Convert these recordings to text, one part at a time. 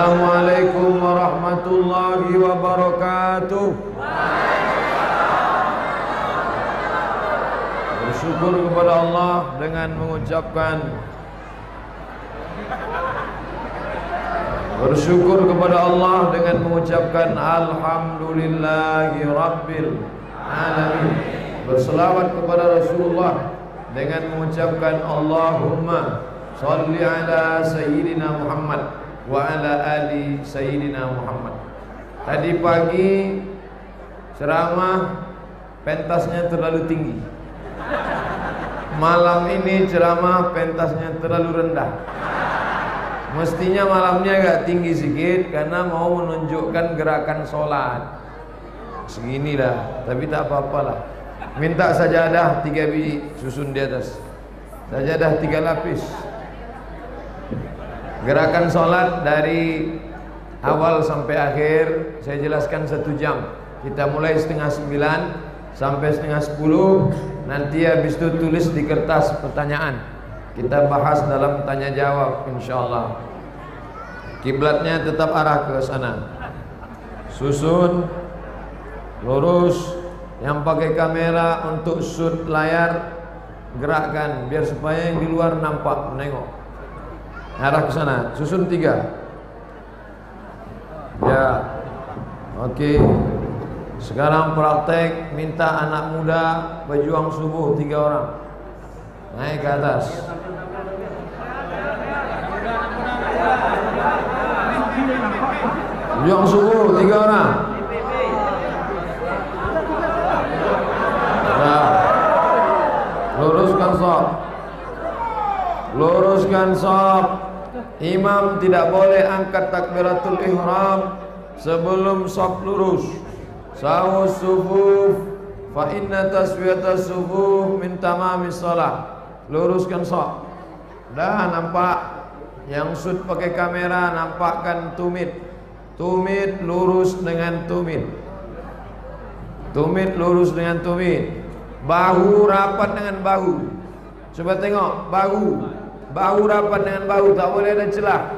Assalamualaikum warahmatullahi wabarakatuh. Bersyukur kepada Allah dengan mengucapkan Alhamdulillahi Rabbil Alamin. Berselawat kepada Rasulullah dengan mengucapkan Allahumma salli ala Sayyidina Muhammad wa ala ali Sayyidina Muhammad. Tadi pagi ceramah pentasnya terlalu tinggi. Malam ini ceramah pentasnya terlalu rendah. Mestinya malamnya agak tinggi sedikit karena mau menunjukkan gerakan sholat. Segini dah, tapi tak apa-apalah. Minta sajadah 3 biji susun di atas. Sajadah 3 lapis. Gerakan sholat dari awal sampai akhir saya jelaskan 1 jam. Kita mulai 8:30 sampai 9:30. Nanti habis itu tulis di kertas pertanyaan. Kita bahas dalam tanya jawab insyaallah. Kiblatnya tetap arah ke sana. Susun lurus. Yang pakai kamera untuk shoot layar gerakkan biar supaya yang di luar nampak menengok. Arah ke sana, susun 3. Ya. Oke. Sekarang praktek minta anak muda berjuang subuh 3 orang. Naik ke atas. Berjuang subuh 3 orang. Nah. Luruskan shaf. Luruskan shaf. Imam tidak boleh angkat takbiratul ihram sebelum shaf lurus. Sawus sufuf fa inna taswiyatas sufuf min tamamis shalah. Luruskan shaf. Dah nampak yang shoot pakai kamera, nampakkan tumit. Tumit lurus dengan tumit. Tumit lurus dengan tumit. Bahu rapat dengan bahu. Coba tengok bahu. Bahu rapat dengan bahu, tak boleh ada celah.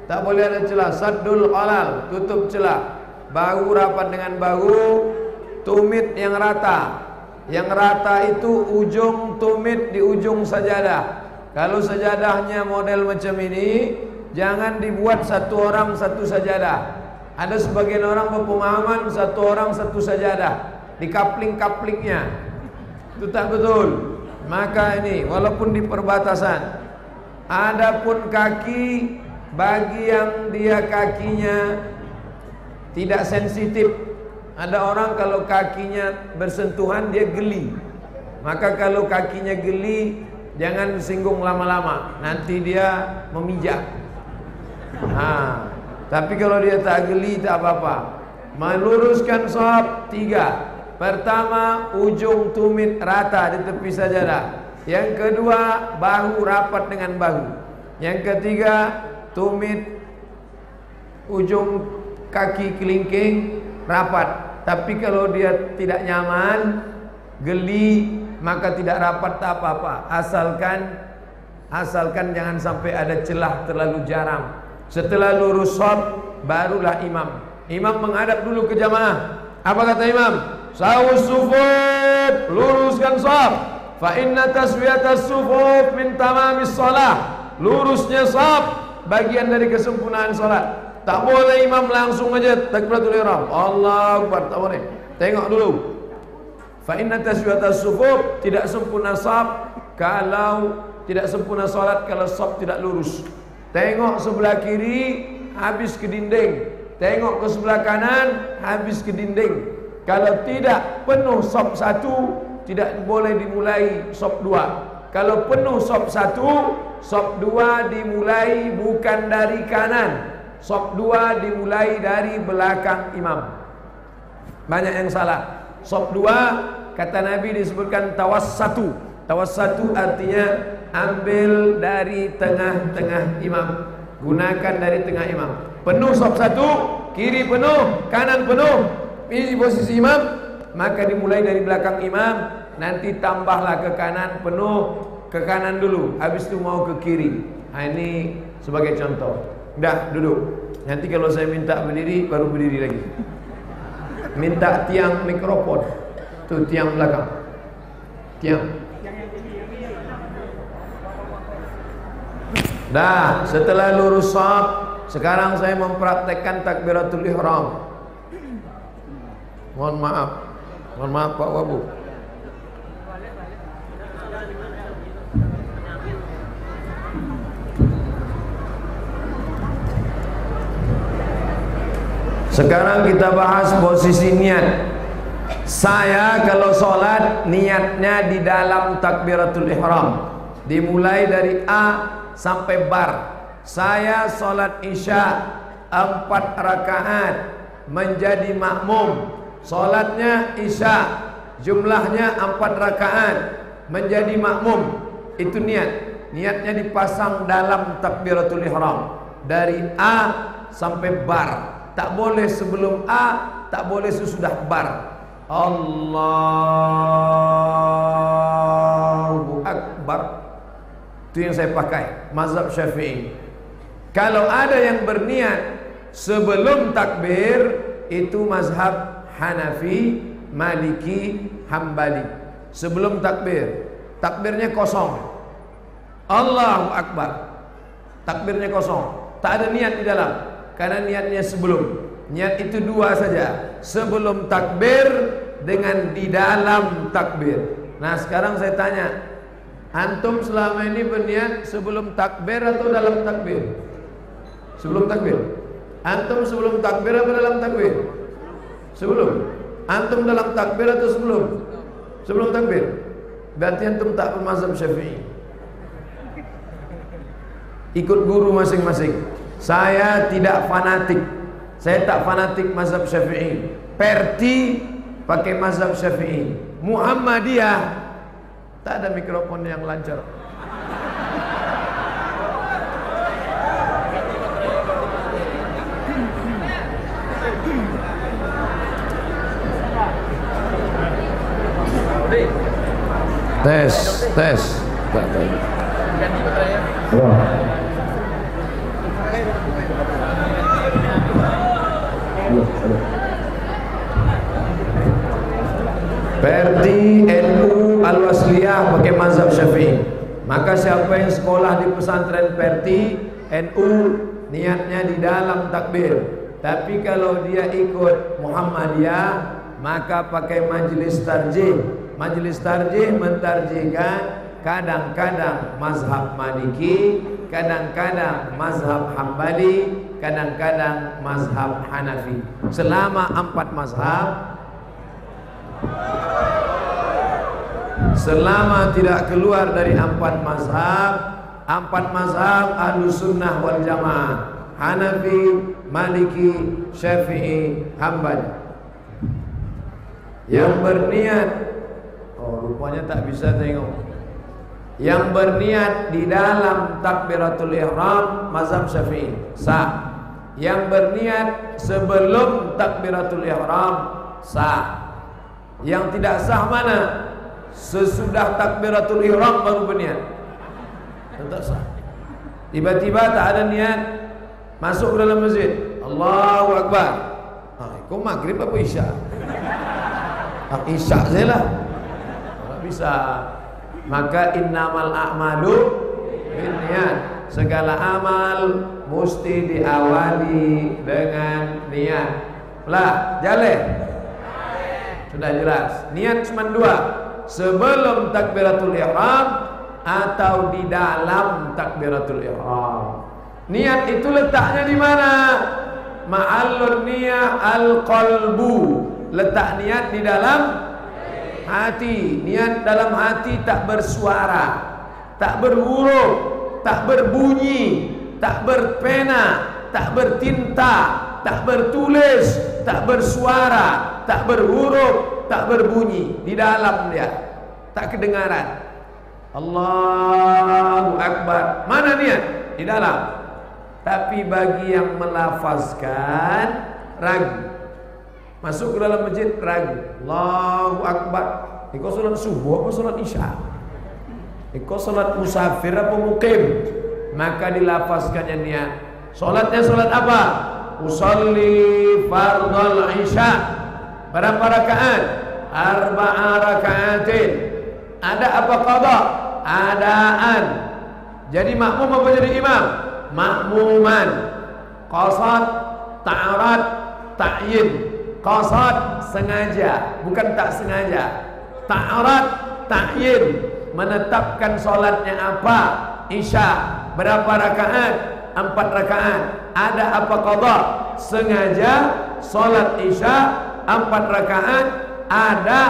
Tak boleh ada celah. Saddul qalal, tutup celah. Bahu rapat dengan bahu. Tumit yang rata. Yang rata itu ujung tumit di ujung sajadah. Kalau sajadahnya model macam ini, jangan dibuat 1 orang 1 sajadah. Ada sebagian orang berpemahaman 1 orang 1 sajadah. Di kapling-kaplingnya. Itu tak betul. Maka ini walaupun di perbatasan. Adapun kaki, bagi yang dia kakinya tidak sensitif. Ada orang kalau kakinya bersentuhan dia geli. Maka kalau kakinya geli, jangan singgung lama-lama, nanti dia memijak. Tapi kalau dia tak geli tak apa-apa. Meluruskan shaf 3. Pertama, ujung tumit rata di tepi sajadah. Yang kedua, bahu rapat dengan bahu. Yang ketiga, tumit ujung kaki kelingking rapat. Tapi kalau dia tidak nyaman, geli, maka tidak rapat tak apa-apa. Asalkan jangan sampai ada celah terlalu jarang. Setelah lurus shaf, barulah imam. Imam menghadap dulu ke jamaah. Apa kata imam? Sawus sufuf, luruskan shaf. Fa inna taswiyatas sufuf min tamamis shalah. Lurusnya shaf bagian dari kesempurnaan salat. Tak boleh imam langsung aja takbiratul ihram. Allahu Akbar, tak boleh. Tengok dulu. Fa inna taswiyatas sufuf, tidak sempurna shaf kalau tidak sempurna salat kalau shaf tidak lurus. Tengok sebelah kiri habis ke dinding. Tengok ke sebelah kanan habis ke dinding. Kalau tidak penuh shaf 1, tidak boleh dimulai shaf 2. Kalau penuh shaf 1, shaf 2 dimulai bukan dari kanan. Shaf 2 dimulai dari belakang imam. Banyak yang salah. Shaf 2 kata Nabi disebutkan tawassatu. Tawassatu artinya ambil dari tengah-tengah imam. Gunakan dari tengah imam. Penuh shaf 1, kiri penuh, kanan penuh. Pilih posisi imam, maka dimulai dari belakang imam, nanti tambahlah ke kanan penuh, ke kanan dulu, habis itu mau ke kiri. Ini sebagai contoh. Dah, duduk. Nanti kalau saya minta berdiri, baru berdiri lagi. Minta tiang mikrofon. Tuh tiang belakang. Tiang. Dah, setelah lurus shaf, sekarang saya mempraktekkan takbiratul ihram. Mohon maaf Pak Wabu. Sekarang kita bahas posisi niat. Saya kalau sholat niatnya di dalam takbiratul ihram, dimulai dari A sampai bar. Saya sholat isya 4 rakaat menjadi makmum. Sholatnya isya jumlahnya 4 rakaat menjadi makmum. Itu niat. Niatnya dipasang dalam takbiratul ihram dari A sampai bar. Tak boleh sebelum A, tak boleh sesudah bar. Allahu Akbar. Itu yang saya pakai, mazhab Syafi'i. Kalau ada yang berniat sebelum takbir, itu mazhab Hanafi, Maliki, Hambali. Sebelum takbir, takbirnya kosong. Allahu Akbar. Takbirnya kosong. Tak ada niat di dalam. Karena niatnya sebelum. Niat itu 2 saja. Sebelum takbir dengan di dalam takbir. Nah sekarang saya tanya, antum selama ini berniat sebelum takbir atau dalam takbir? Sebelum takbir. Antum sebelum takbir apa dalam takbir? Sebelum. Antum dalam takbir atau sebelum? Sebelum takbir. Berarti antum tak bermazhab Syafi'i. Ikut guru masing-masing. Saya tidak fanatik. Saya tak fanatik mazhab Syafi'i. Perti pakai mazhab Syafi'i. Muhammadiyah tak ada mikrofon yang lancar. Tes. Perti NU Al-Wasliyah pakai mazhab Syafi'i. Maka siapa yang sekolah di pesantren Perti NU, niatnya di dalam takbir. Tapi kalau dia ikut Muhammadiyah, maka pakai majlis tarjih. Majlis tarjih mentarjihkan kadang-kadang mazhab Maliki, kadang-kadang mazhab Hambali, kadang-kadang mazhab Hanafi. Selama 4 mazhab, selama tidak keluar dari 4 mazhab, 4 mazhab Ahlus Sunnah wal Jamaah, Hanafi, Maliki, Syafi'i, Hambali. Yang berniat, oh rupanya tak bisa tengok. Yang berniat di dalam takbiratul ihram mazhab Syafi'i sah. Yang berniat sebelum takbiratul ihram sah. Yang tidak sah mana? Sesudah takbiratul ihram baru berniat. Tak sah. Tiba-tiba tak ada niat, masuk ke dalam masjid, Allahu Akbar. Kau maghrib apa isya? Isya saja lah. Tak bisa. Maka innamal a'malu binniyat. Segala amal mesti diawali dengan niat. Lah, jalan. Sudah jelas. Niat cuma 2. Sebelum takbiratul ihram atau di dalam takbiratul ihram. Niat itu letaknya di mana? Ma'allun niyah al-qalbu. Letak niat di dalam hati. Niat dalam hati tak bersuara, tak berhuruf, tak berbunyi, tak berpena, tak bertinta, tak bertulis, tak bersuara, tak berhuruf, tak berbunyi. Di dalam dia, tak kedengaran. Allahu Akbar. Mana niat? Di dalam. Tapi bagi yang melafazkan ragu. Masuk ke dalam masjid ragu. Allahu Akbar. Kau salat subuh apa salat isya? Kau salat musafir apa mukim? Maka dilafazkannya niat Salatnya salat apa? Usolli fardhal isya. Berapa rakaat? 4 rakaatin. Ada apa qada? Adaan. Jadi makmum apa jadi imam? Makmuman. Qasad, ta'arad, ta'yin. Qasad sengaja, bukan tak sengaja. Ta'arad, ta'yin, menetapkan solatnya apa? Isya. Berapa rakaat? 4 rakaat. Ada apa qada? Sengaja solat isya 4 rakaat. Ada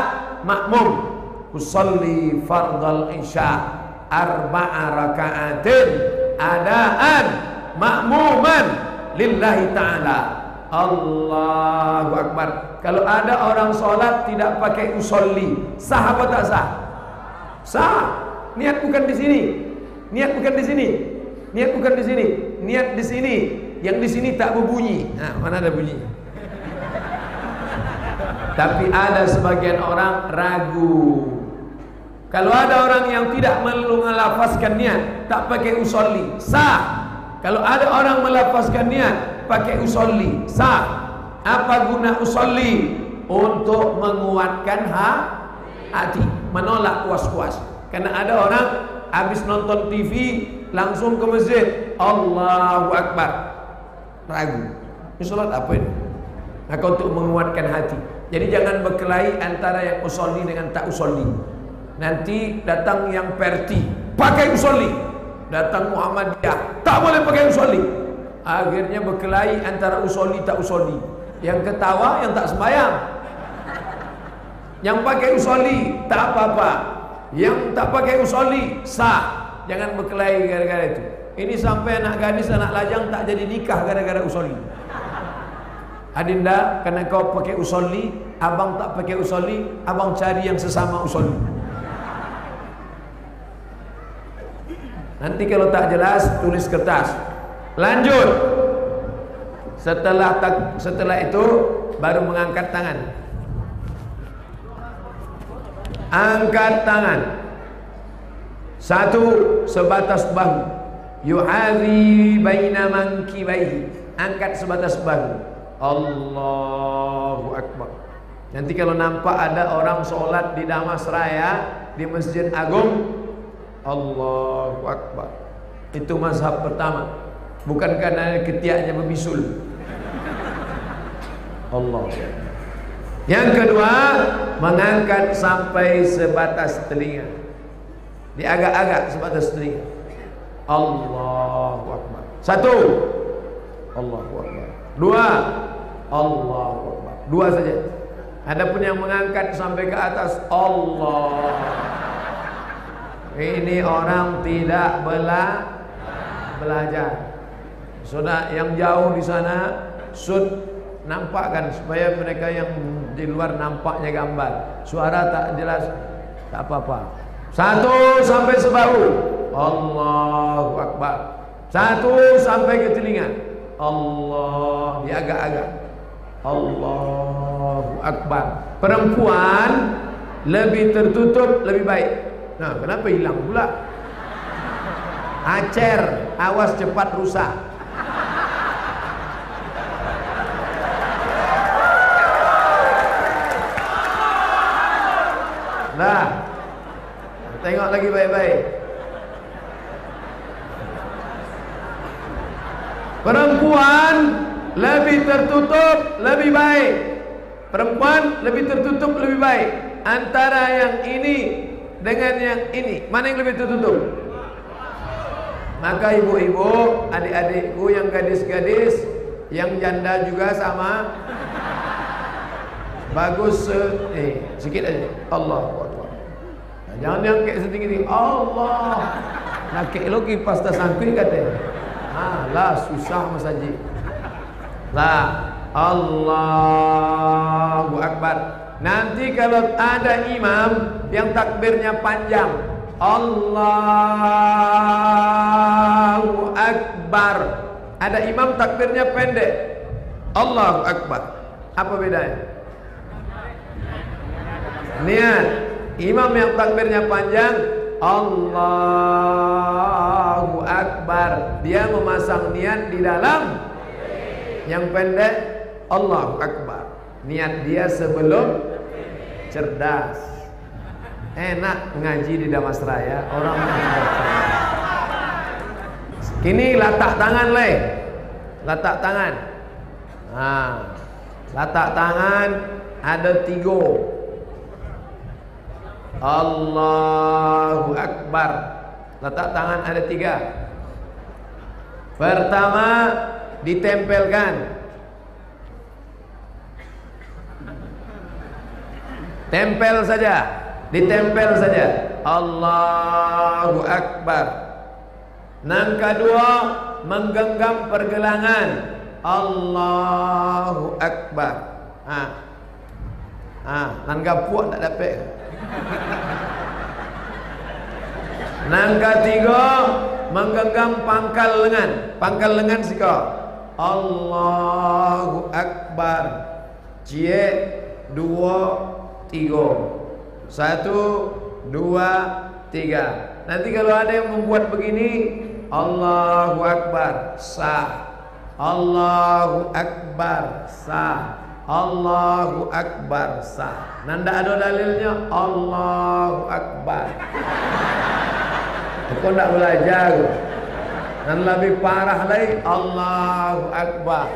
makmum. Usolli fardal isya 4 rakaatin adaan makmuman lillahi ta'ala. Allahu Akbar. Kalau ada orang solat tidak pakai usolli, sah apa tak sah? Sah. Niat bukan di sini. Niat bukan di sini. Niat bukan di sini. Niat di sini. Yang di sini tak berbunyi. Nah, mana ada bunyi? Tapi ada sebagian orang ragu. Kalau ada orang yang tidak melafazkan niat, tak pakai usolli, sah. Kalau ada orang melafazkan niat pakai usolli, sah. Apa guna usolli? Untuk menguatkan hati, menolak was-was. Karena ada orang habis nonton TV langsung ke masjid, Allahu Akbar, ragu. Ini salat apa ini? Maka untuk menguatkan hati. Jadi jangan berkelahi antara yang usolli dengan tak usolli. Nanti datang yang Perti pakai usolli, datang Muhammadiyah tak boleh pakai usolli. Akhirnya berkelahi antara usolli tak usolli. Yang ketawa yang tak sembahyang. Yang pakai usolli tak apa-apa, yang tak pakai usolli sah. Jangan berkelahi gara-gara itu. Ini sampai anak gadis, anak lajang tak jadi nikah gara-gara usolli. Adinda, karena kau pakai usolli, abang tak pakai usolli, abang cari yang sesama usolli. Nanti kalau tak jelas tulis kertas. Lanjut. Setelah itu baru mengangkat tangan. Angkat tangan. 1 sebatas bahu. Yu'adhi baina mankibaihi. Angkat sebatas bahu. Allahu Akbar. Nanti kalau nampak ada orang sholat di Damas Raya, di Masjid Agung, Allahu Akbar. Itu mazhab pertama. Bukan karena ketiaknya berbisul. Allah. Yang kedua, mengangkat sampai sebatas telinga. Diagak-agak sebatas telinga. Allahu Akbar. 1, Allahu Akbar. 2, Allahu Akbar. 2 saja. Adapun yang mengangkat sampai ke atas, Allah. Ini orang tidak belajar. Sudah yang jauh di sana sud nampakkan supaya mereka yang di luar nampaknya gambar. Suara tak jelas, tak apa-apa. 1 sampai sebahu. Allahu Akbar. 1 sampai ke telinga. Allah, diagak-agak. Allahu Akbar. Perempuan lebih tertutup lebih baik. Nah, kenapa hilang pula? Acer, awas cepat rusak. Nah, tengok lagi baik-baik. Perempuan lebih tertutup lebih baik. Perempuan lebih tertutup lebih baik. Antara yang ini dengan yang ini, mana yang lebih tertutup? Maka ibu-ibu, adik-adikku yang gadis-gadis, yang janda juga sama, bagus sikit aja. Allahu Akbar. Nah, jangan yang kayak setinggi-tinggi. Allah. Nak kek lo kipas tak sangkui kata. Lah susah Mas Haji. Lah, Allahu Akbar. Nanti kalau ada imam yang takbirnya panjang, Allahu Akbar. Ada imam takbirnya pendek, Allahu Akbar. Apa bedanya? Niat. Imam yang takbirnya panjang Allahu Akbar. Dia memasang niat di dalam. Yang pendek Allahu Akbar. Niat dia sebelum cerdas. Enak ngaji di Damasraya. Orang kini latak tangan leh. Latak tangan. Nah, latak tangan ada 3. Allahu Akbar. Letak tangan ada 3. Pertama, ditempelkan. Tempel saja. Ditempel saja. Allahu Akbar. Yang kedua, menggenggam pergelangan. Allahu Akbar. Nan gapuak tak dapat. Yang ketiga, menggenggam pangkal lengan. Pangkal lengan sika. Allahu Akbar. Cie 2 3. 1 2 3. Nanti kalau ada yang membuat begini, Allahu Akbar, sah. Allahu Akbar, sah. Allahu Akbar, sah. Nanda ada dalilnya Allahu Akbar. Kau tak belajar. Dan lebih parah lagi Allahu Akbar.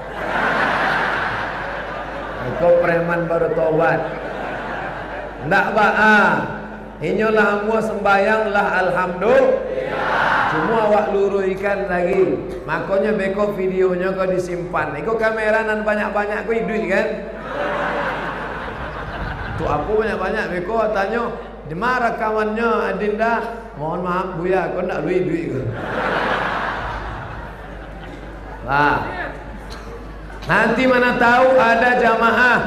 Kau preman baru tobat. Ndak inyolah mua sembayang lah alhamdulillah. Semua awak luruikan lagi. Makanya beko videonya kau disimpan. Iko kamera nan banyak-banyak kau duit kan? Tu apa banyak-banyak beko tanya, "Di mana rekamannya Adinda?" "Mohon maaf Buya, kau nak duit kau." Lah. Nanti mana tahu ada jamaah.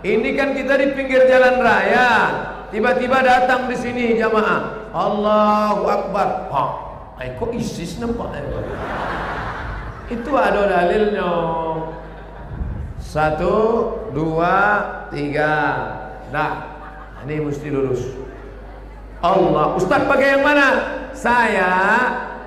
Ini kan kita di pinggir jalan raya. Tiba-tiba datang di sini jamaah. Allahu Akbar. Kok ISIS nampak? Itu ada dalilnya. 1 2 3. Dah. Ini mesti lurus. Allah. Ustaz pakai yang mana? Saya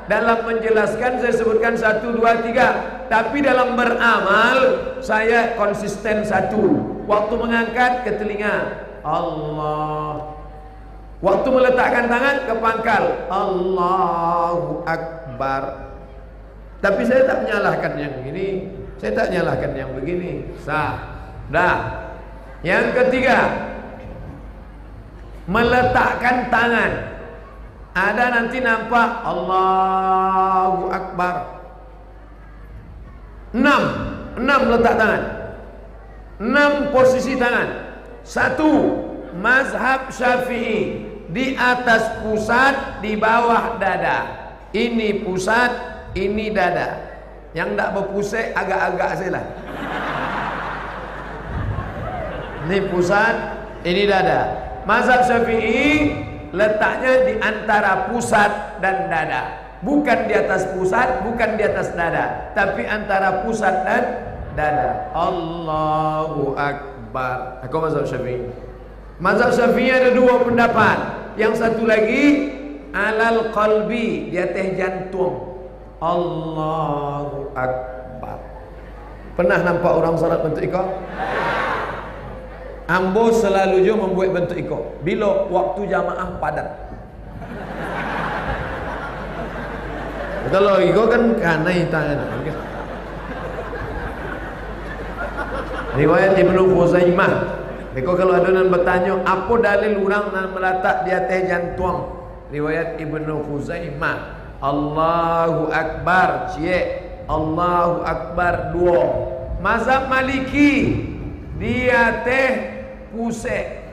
dalam menjelaskan saya sebutkan 1 2 3. Tapi dalam beramal saya konsisten 1. Waktu mengangkat ke telinga Allah. Waktu meletakkan tangan ke pangkal Allahu Akbar. Tapi saya tak menyalahkan yang ini, saya tak menyalahkan yang begini. Sah. Dah. Yang ketiga, meletakkan tangan. Ada nanti nampak Allahu Akbar. 6 letak tangan. 6 posisi tangan. 1 mazhab Syafi'i, di atas pusat, di bawah dada. Ini pusat, ini dada. Yang tak berpusat agak-agak sajalah. Ini pusat, ini dada. Mazhab Syafi'i letaknya di antara pusat dan dada. Bukan di atas pusat, bukan di atas dada, tapi antara pusat dan dada. Allahu Akbar. Aku mazhab Syafi'i. Mazhab Syafi'i ada 2 pendapat. Yang satu lagi alal qalbi, di atas jantung. Allahu Akbar. Pernah nampak orang salat bentuk iko? Ambo selalu je membuat bentuk iko bila waktu jamaah padat. Kalau iko kan kanai tangan. Riwayat Ibnu Khuzaimah. Beko kalau ada yang bertanya apa dalil orang yang meletak di atas jantung? Riwayat Ibnu Khuzaimah. Allahu Akbar, cie. Allahu Akbar 2. Mazhab Maliki di atas pusat,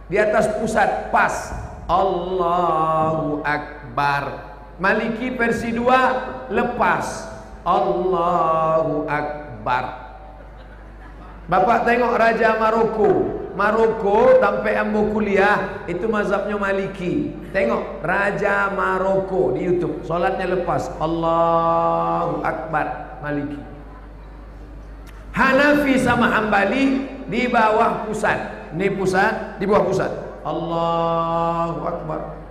di atas pusat pas. Allahu Akbar. Maliki versi 2 lepas. Allahu Akbar. Bapak tengok Raja Maroko sampai ambo kuliah itu mazhabnya Maliki. Tengok Raja Maroko di YouTube, solatnya lepas. Allahu Akbar, Maliki. Hanafi sama Hambali di bawah pusat. Ini pusat, di bawah pusat. Allahu Akbar.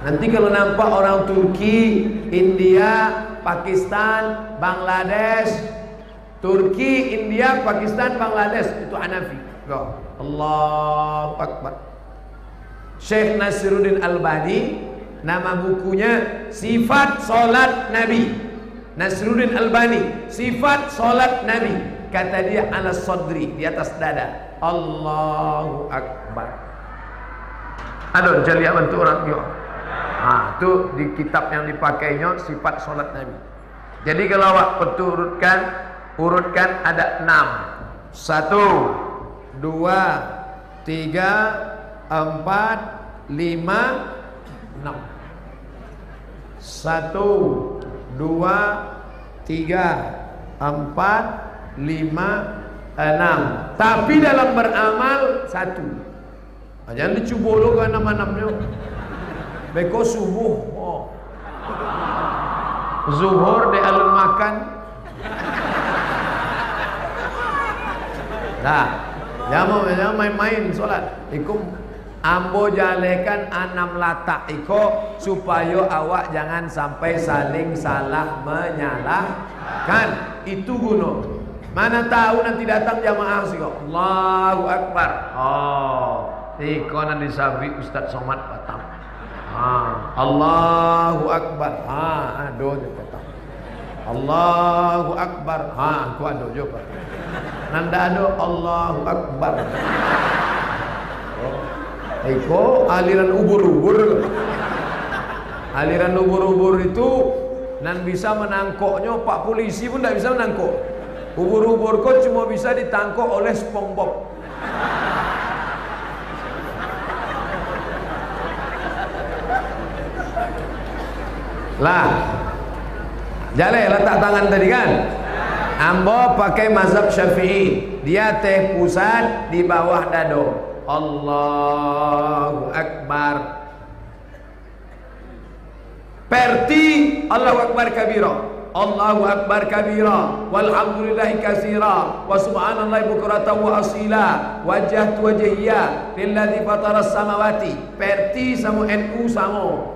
Nanti kalau nampak orang Turki, India, Pakistan, Bangladesh, Turki, India, Pakistan, Bangladesh, itu Hanafi. Allahu Akbar. Syekh Nasiruddin Albani, nama bukunya Sifat Salat Nabi. Nasiruddin Albani, Sifat Salat Nabi. Kata dia ala sadri, di atas dada. Allahu Akbar. Aduh, jadi bantu orang yo. Itu di kitab yang dipakainya Sifat Salat Nabi. Jadi kalau awak urutkan ada 6. 1, 2, 3, 4, 5, 6. 1, 2, 3, 4, 5, 6. Tapi dalam beramal 1. Jangan dicoba lu ke 6-6-nya. Beko subuh, zuhur di alun makan. Nah, jangan main-main solat. Ikum ambo jalekan 6 latak iko supaya awak jangan sampai saling salah menyalahkan. Itu guna. Mana tahu nanti datang jamaah sih kok. Allahu Akbar. Iko nanti sabi Ustaz Somad Batam. Allahu Akbar. Aduh Batam. Allahu Akbar. Aku aduh juga. Nanda aduh Allahu Akbar. Iko aliran ubur-ubur. Aliran ubur-ubur itu nan bisa menangkoknya Pak polisi pun tidak bisa menangkok. Ubur-ubur kok cuma bisa ditangkok oleh SpongeBob. Lah, jale letak tangan tadi kan? Ambo pakai mazhab Syafi'i. Dia teh pusat di bawah dado. Allahu Akbar. Perti Allahu Akbar kabira. Allahu Akbar kabira. Walhamdulillahi katsira. Wa subhanallahi bukratan wa asila. Wajjahtu wajhiya lilladzi fataras samawati. Perti sama NU sama.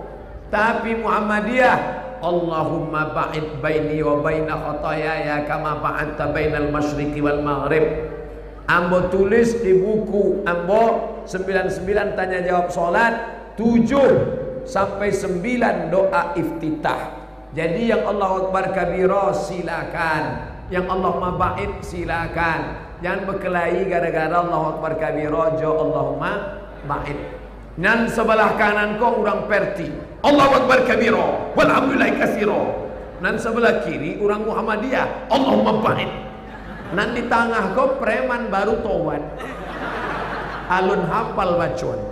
Tapi Muhammadiyah, Allahumma ba'id baini wa baina khotoyaya kama ba'adta bainal masyriqi wal maghrib. Ambo tulis di buku ambo 99 tanya jawab salat, 7 sampai 9 doa iftitah. Jadi yang Allahu Akbar kabira silakan, yang Allahumma ba'id silakan. Jangan berkelahi gara-gara Allahu Akbar kabira jo Allahumma ba'id. Nan sebelah kanan kau orang Perti, Allahu Akbar kabira walhamdulillahi katsira. Nan sebelah kiri orang Muhammadiyah, Allahumma ba'id. Nan di tengah kau preman baru tobat, alun hafal bacaan.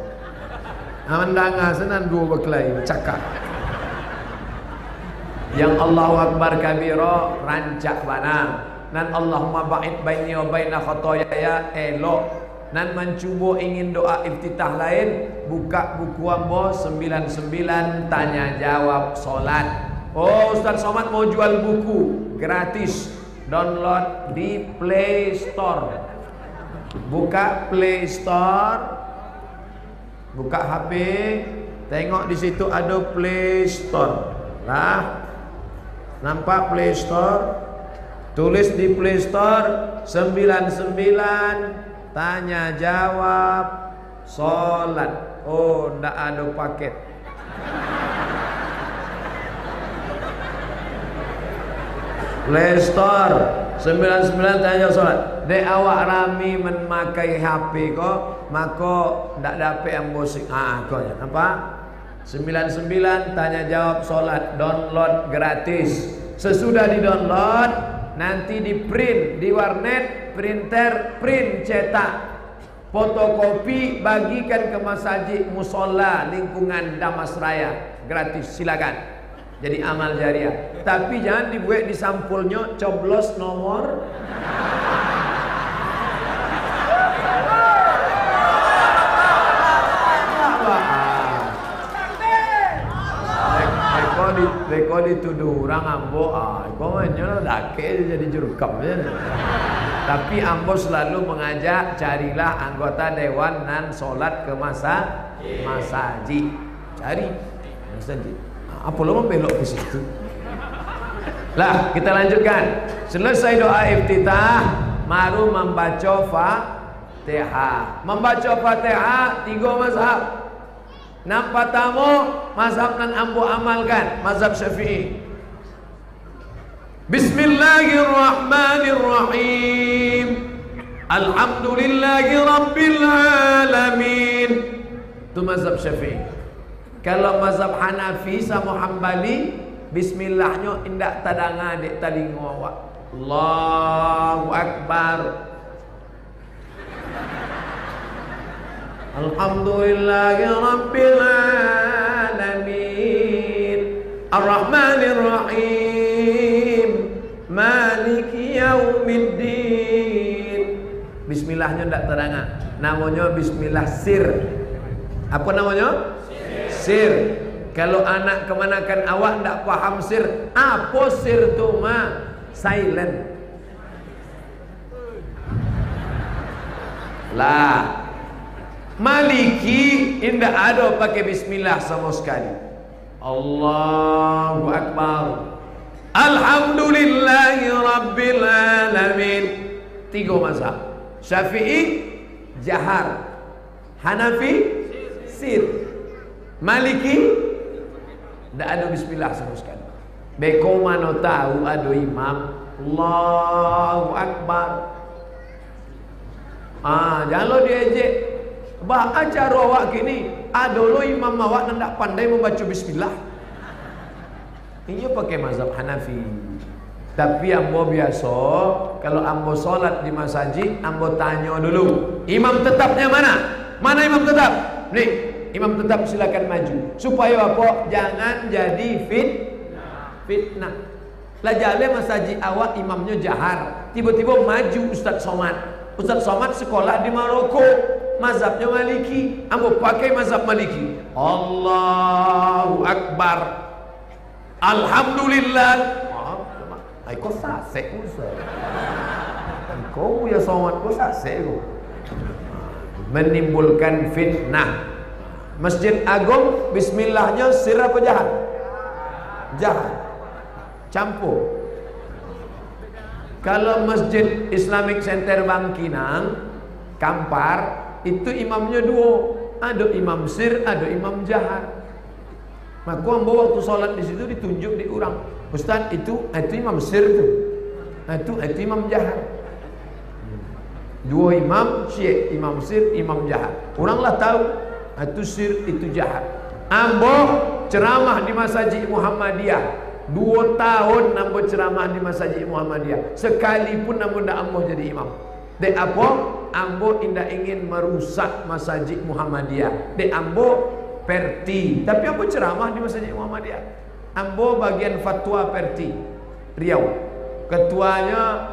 Amandanga senan dua berkelahi cakap. Yang Allahu Akbar kabira rancak bana. Nan Allahumma ba'id baini wa baina khotoyaya elok. Nan mencuba ingin doa iftitah lain, buka buku ambo 99 tanya jawab solat. Oh, Ustaz Somad mau jual buku gratis, download di Play Store. Buka Play Store, buka HP, tengok di situ ada Play Store. Nah, nampak Play Store? Tulis di Play Store 99 tanya jawab solat. Oh, ndak ada paket. Play Store 99 tanya jawab solat. Dek awak rami memakai HP kok, maka ndak dapat yang musik. Kau ya, apa? 99 tanya jawab solat, download gratis. Sesudah di download, nanti di print di warnet, printer, print cetak, fotokopi, bagikan ke masjid musola lingkungan Damasraya gratis, silakan. Jadi amal jariah. Tapi jangan dibuat di sampulnya coblos nomor. Beko dituduh orang ambo, kau mainnya dake jadi jurukam ya. Tapi ambo selalu mengajak carilah anggota dewan nan solat ke masjid. Cari masjid. Apa lo membelok ke situ? Lah, kita lanjutkan. Selesai doa iftitah, baru membaca Fatihah. Membaca Fatihah 3 mazhab. Nampak tamu mazhab nan ambo amalkan, mazhab Syafi'i. Bismillahirrahmanirrahim. Alhamdulillahi rabbil alamin. Itu mazhab Syafi'i. Kalau mazhab Hanafi sama Hambali, bismillahnya indak tadanga dek talingo awak. Allahu Akbar. Alhamdulillahi rabbil alamin. Ar-Rahmanir Rahim. Maliki yaumiddin. Bismillahnya ndak teranga. Namanya bismillah sir. Apa namanya? Sir. Kalau anak kemanakan awak ndak paham sir. Apa sir tu ma? Silent. Lah. Maliki indak ada pakai bismillah sama sekali. Allahu Akbar. Alhamdulillahi rabbil alamin. 3 mazhab. Syafi'i jahar, Hanafi sir, Maliki tidak ada bismillah sama sekali. Beko mana tahu ada imam Allahu Akbar. Jangan lo diejek. Bah acara awak kini ada lo imam awak tidak pandai membaca bismillah. Ini pakai mazhab Hanafi. Tapi ambo biasa kalau ambo solat di masjid, ambo tanya dulu, imam tetapnya mana? Mana imam tetap? Nih, imam tetap silakan maju. Supaya apa? Jangan jadi fitnah. Lah jale masjid awak imamnya jahar, tiba-tiba maju Ustaz Somad. Ustaz Somad sekolah di Maroko, mazhabnya Maliki. Ambo pakai mazhab Maliki. Allahu Akbar. Alhamdulillah. Kau sasek usah. Kau ya somat kau sasek kau. Menimbulkan fitnah. Masjid Agung bismillahnya sir apa jahat? Jahat. Campur. Kalau Masjid Islamic Center Bangkinang Kampar itu imamnya 2. Ada imam sir, ada imam jahat. Maka ambo waktu sholat di situ ditunjuk di orang. Ustaz itu imam sir tu. Itu imam jahat. 2 imam syekh, imam sir, imam jahat. Oranglah tahu itu sir, itu jahat. Ambo ceramah di Masjid Muhammadiyah. 2 tahun ambo ceramah di Masjid Muhammadiyah. Sekalipun ambo ndak ambo jadi imam. Dek apa? Ambo indak ingin merusak Masjid Muhammadiyah. Dek ambo perti. Tapi ambo ceramah di Masjid Muhammadiyah. Ambo bagian fatwa Perti Riau. Ketuanya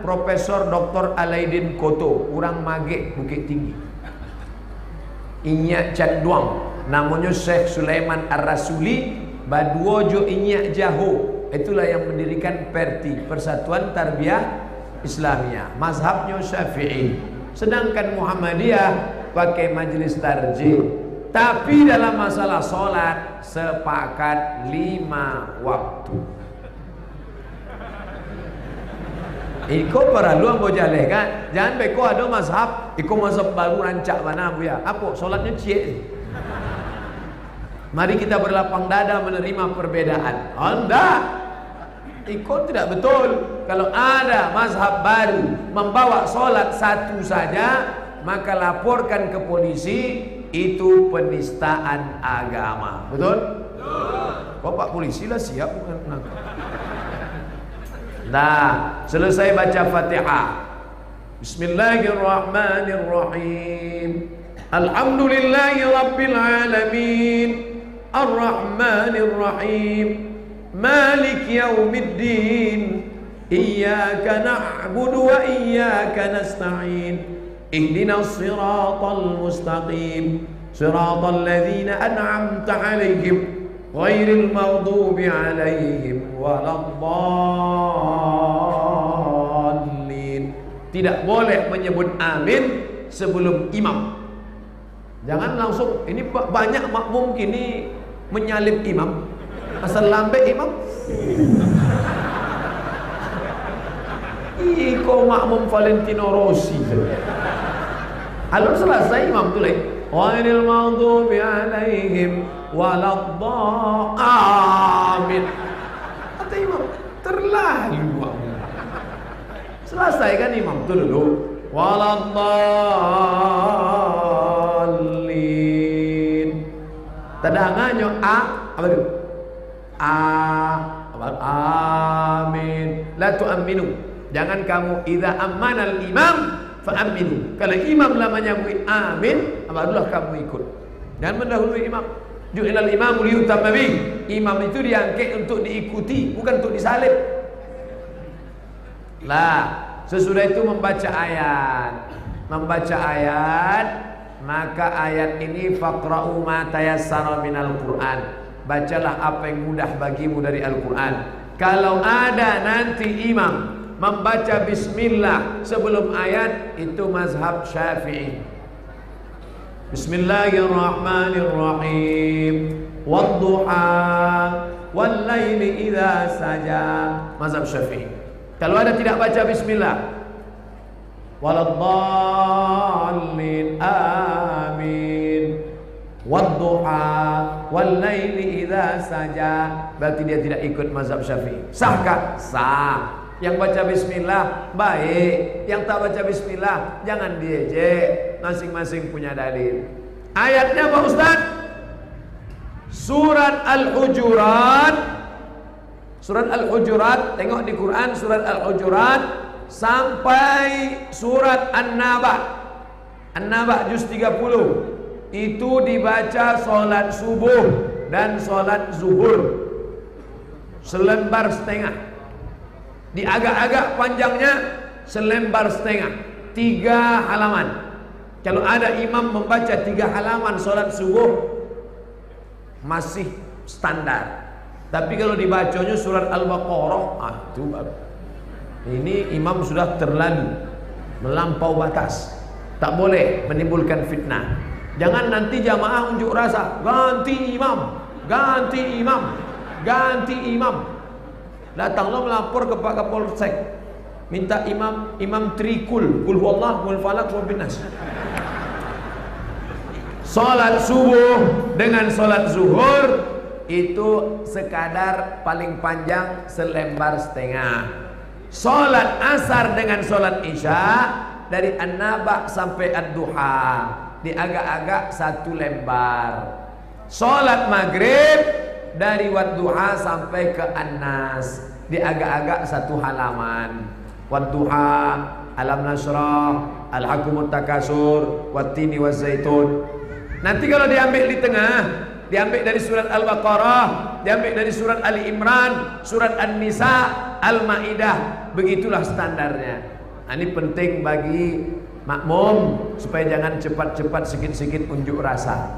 Profesor Dr. Alaidin Koto, orang Magek Bukit Tinggi. Inyak Canduang, namanya Syekh Sulaiman Ar-Rasuli, Baduojo Inyak Jaho. Itulah yang mendirikan Perti, Persatuan Tarbiyah Islamiyah. Mazhabnya Syafi'i. Sedangkan Muhammadiyah pakai majelis tarjih. Tapi dalam masalah solat sepakat 5 waktu. Iko perlu ambo jaleh kan? Jangan beko ada mazhab, iko mazhab baru rancak mana bu ya? Apa? Solatnya cie. Mari kita berlapang dada menerima perbedaan. Anda, iko tidak betul. Kalau ada mazhab baru membawa solat satu saja, maka laporkan ke polisi. Itu penistaan agama. Betul? Kok Pak polisi lah siap. Nah, selesai baca Fatihah. Bismillahirrahmanirrahim. Alhamdulillahi rabbil alamin. Ar-Rahmanir Rahim. Malik yaumiddin. Iyyaka na'budu wa iyyaka nasta'in. اهدنا الصراط المستقيم صراط الذين أنعمت عليهم غير المغضوب عليهم ولا الضالين. Tidak boleh menyebut amin sebelum imam. Jangan langsung, ini banyak makmum kini menyalip imam, asal lambe imam. Kok makmum Valentino Rossi. Alur selesai imam tuh lagi. Ghairil maghdubi alaihim waladdallin. Amin. Kata imam, terlalu. Selesai kan imam tuh dulu. Waladdallin. Tadangannya apa itu? Amin. La tu'minu. Jangan kamu idza ammanal imam fa'aminu. Kalau imam lamanya amin, barulah kamu ikut. Jangan mendahului imam. Ju'ilal imamu liyutamma bih. Imam itu diangkat untuk diikuti, bukan untuk disalib. Lah, sesudah itu membaca ayat. Membaca ayat, maka ayat ini faqra'u ma tayassara minal Qur'an. Bacalah apa yang mudah bagimu dari Al-Qur'an. Kalau ada nanti imam membaca bismillah sebelum ayat, itu mazhab Syafi'i. Bismillahirrahmanirrahim. Wadduha wallaili idza saja. Mazhab Syafi'i. Kalau ada tidak baca bismillah, waladdallin amin. Wadduha wallaili idza saja. Berarti dia tidak ikut mazhab Syafi'i. Sahkah? Sah. Yang baca bismillah baik, yang tak baca bismillah jangan diejek. Masing-masing punya dalil. Ayatnya Pak Ustaz? Surat Al-Hujurat. Surat Al-Hujurat, tengok di Quran surat Al-Hujurat sampai surat An-Naba. An-Naba juz 30. Itu dibaca solat subuh dan solat zuhur selembar setengah. Di agak-agak panjangnya selembar setengah, 3 halaman. Kalau ada imam membaca 3 halaman solat subuh masih standar. Tapi kalau dibacanya surat Al-Baqarah, itu baru. Ini imam sudah terlalu melampau batas. Tak boleh menimbulkan fitnah. Jangan nanti jamaah unjuk rasa, ganti imam, ganti imam, ganti imam. Datanglah melapor ke Pak Kapolsek, minta imam trikul, kul huwallah wal falaq wa binas. Salat subuh dengan salat zuhur itu sekadar paling panjang selembar setengah. Salat asar dengan salat isya dari An-Naba sampai Ad-Duha di agak-agak 1 lembar. Salat maghrib dari Wadduha sampai ke An-Nas di agak-agak 1 halaman. Wadduha, Alam Nasrah, Al-Hakumut Takasur, Wattini Wazzaitun. Nanti kalau diambil di tengah, diambil dari surat Al-Baqarah, diambil dari surat Ali Imran, surat An-Nisa, Al-Maidah. Begitulah standarnya. Nah, ini penting bagi makmum supaya jangan cepat-cepat sikit-sikit unjuk rasa.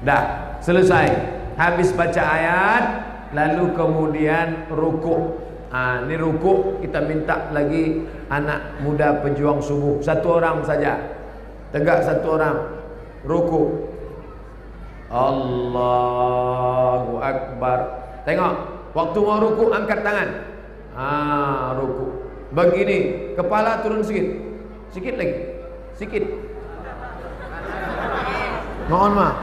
Dah, selesai. Habis baca ayat, lalu kemudian ruku'. Ini ruku' kita minta lagi anak muda pejuang subuh 1 orang saja. Tegak 1 orang. Ruku'. Allahu Akbar. Tengok, waktu mau ruku' angkat tangan. Ruku'. Begini, kepala turun sedikit. Sikit lagi. Sikit. Mohon maaf.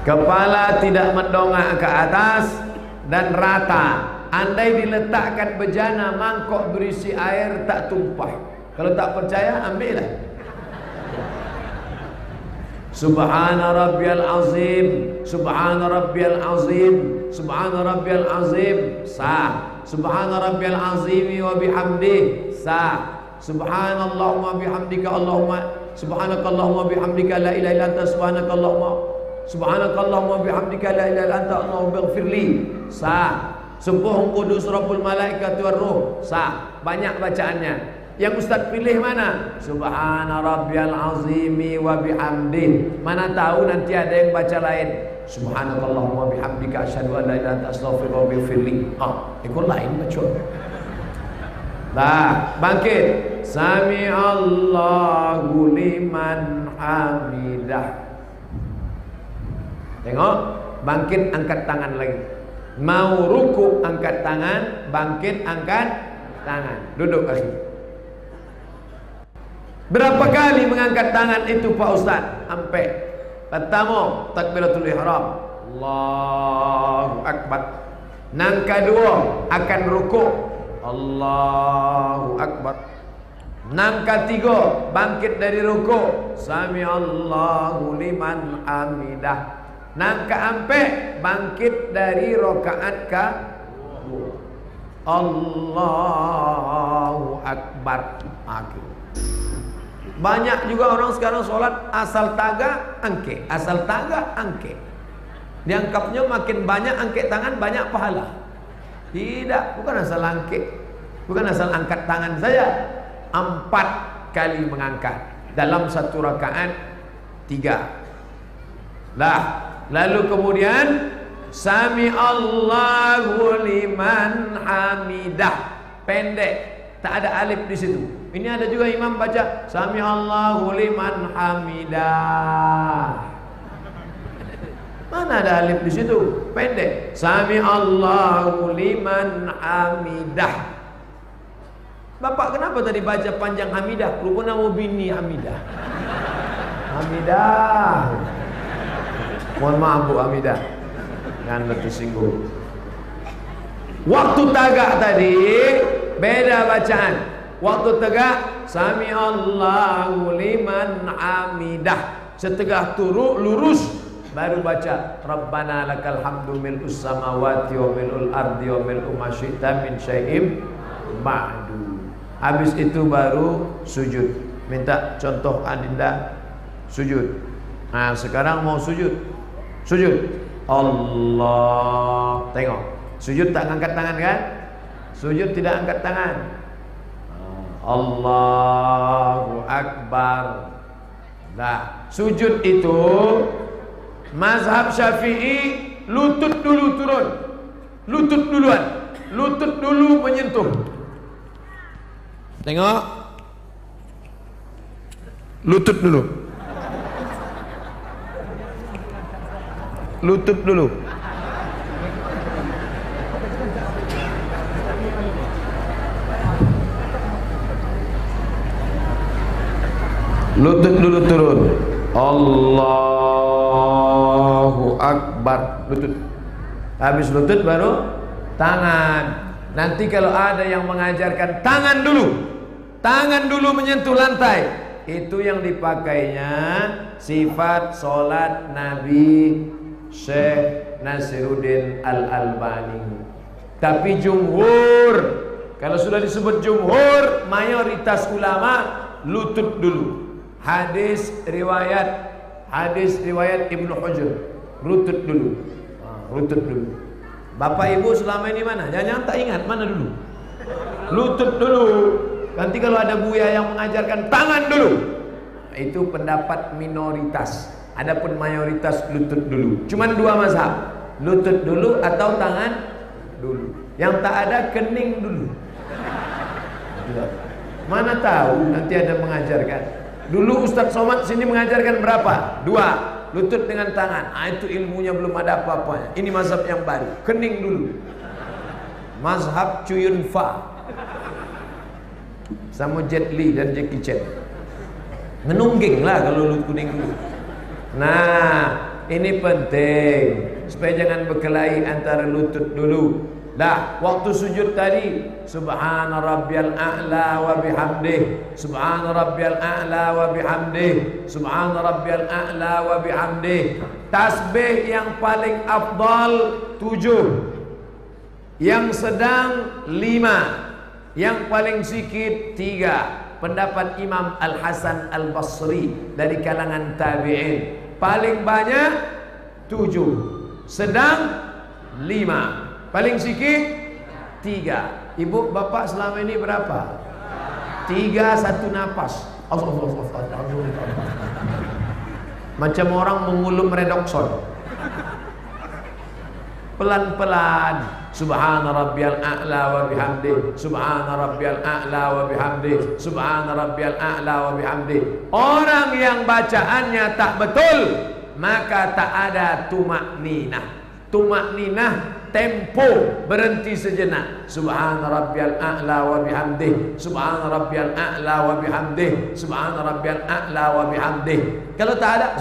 Kepala tidak mendongak ke atas dan rata. Andai diletakkan bejana mangkok berisi air tak tumpah. Kalau tak percaya ambillah. Subhana rabbiyal azim, subhana rabbiyal azim, subhana rabbiyal azim. Sah. Subhana rabbiyal azim wa bihamdih. Sah. Subhanallahumma bihamdika Allahumma subhanakallahumma bihamdika la ilaha illa anta subhanakallahumma subhanakallahumma bihamdika la ilaha illa anta Allahumma ighfirli. Sah. Subuhun qudus rabbul malaikati war ruh. Sah. Banyak bacaannya. Yang Ustaz pilih mana? Subhana rabbiyal azimi wa bihamdih. Mana tahu nanti ada yang baca lain. Subhanakallahumma bihamdika asyhadu an la ilaha illa anta astaghfiruka wa atubu ilaik. Ikut lain baca. Nah, bangkit. Sami Allahu liman hamidah. Tengok, bangkit angkat tangan lagi. Mau ruku angkat tangan, bangkit angkat tangan. Duduk lagi. Berapa kali mengangkat tangan itu Pak Ustaz? Sampai pertama takbiratul ihram, Allahu akbar. Nang kedua akan ruku, Allahu akbar. Nang ketiga bangkit dari ruku, Sami Allahu liman hamidah. Nang keempat bangkit dari rakaat kedua, Allahu akbar. Banyak juga orang sekarang sholat asal taga angke, asal taga angke. Dianggapnya makin banyak angkat tangan banyak pahala. Tidak, bukan asal angke, bukan asal angkat tangan saja. 4 kali mengangkat dalam satu rakaat 3. Lah, lalu kemudian Sami Allahu liman hamidah, pendek, tak ada alif di situ. Ini ada juga imam baca Sami Allahu liman hamidah. Mana ada alif di situ? Pendek. Sami Allahu liman hamidah. Bapak kenapa tadi baca panjang hamidah? Lupa nama bini Hamidah. Hamidah. Mohon maaf Bu Hamidah, jangan tersinggung. Waktu tagak tadi beda bacaan. Waktu tegak Sami Allahu liman hamidah. Setegah turun lurus baru baca Rabbana lakal hamdu mil'us samawati wa mil'ul ardi wa mil'u ma syi'ta min syai'im ba'du. Habis itu baru sujud. Minta contoh Adinda sujud. Nah, sekarang mau sujud. Sujud. Allah. Tengok. Sujud tak angkat tangan kan? Sujud tidak angkat tangan. Allahu Akbar. Nah, sujud itu mazhab Syafi'i lutut dulu turun. Lutut duluan. Lutut dulu menyentuh. Tengok. Lutut dulu. Lutut dulu. Lutut dulu turun. Allahu Akbar. Lutut. Habis lutut baru tangan. Nanti kalau ada yang mengajarkan tangan dulu, tangan dulu menyentuh lantai, itu yang dipakainya sifat solat Nabi Syekh Nasiruddin Al-Albani. Tapi jumhur, kalau sudah disebut jumhur, mayoritas ulama lutut dulu. Hadis riwayat Ibnu Hujr, lutut dulu. Lutut dulu. Bapak Ibu selama ini mana? Jangan tak ingat mana dulu. Lutut dulu. Nanti kalau ada buya yang mengajarkan tangan dulu, itu pendapat minoritas. Adapun mayoritas lutut dulu. Cuman 2 mazhab, lutut dulu atau tangan dulu. Yang tak ada kening dulu. Mana tahu nanti ada mengajarkan. Dulu Ustadz Somad sini mengajarkan berapa? 2. Lutut dengan tangan. Itu ilmunya belum ada apa-apanya. Ini mazhab yang baru. Kening dulu. Mazhab Cuyun Fa sama Jet Li dan Jackie Chan. Menungging lah kalau lu kuning dulu. Nah, ini penting supaya jangan berkelahi antara lutut dulu. Dah, waktu sujud tadi Subhana rabbiyal a'la wa bihamdih, Subhana rabbiyal a'la wa bihamdih, Subhana rabbiyal a'la wa bihamdih. Tasbih yang paling afdal 7, yang sedang 5, yang paling sikit 3. Pendapat Imam Al-Hasan Al-Basri dari kalangan tabi'in. Paling banyak 7, sedang 5, paling sikit 3. Ibu bapak selama ini berapa? 3 1 napas. Macam orang mengulum redoxon. pelan-pelan. Subhana rabbiyal a'la wa bihamdi, subhana rabbiyal a'la wa bihamdi, subhana rabbiyal a'la wa bihamdi. Orang yang bacaannya tak betul, maka tak ada tumak-ninah. Tumak-ninah tempo, berhenti sejenak. Subhana rabbiyal a'la wa bihamdi, subhana rabbiyal a'la wa bihamdi, subhana rabbiyal a'la wa bihamdi. Kalau tak ada,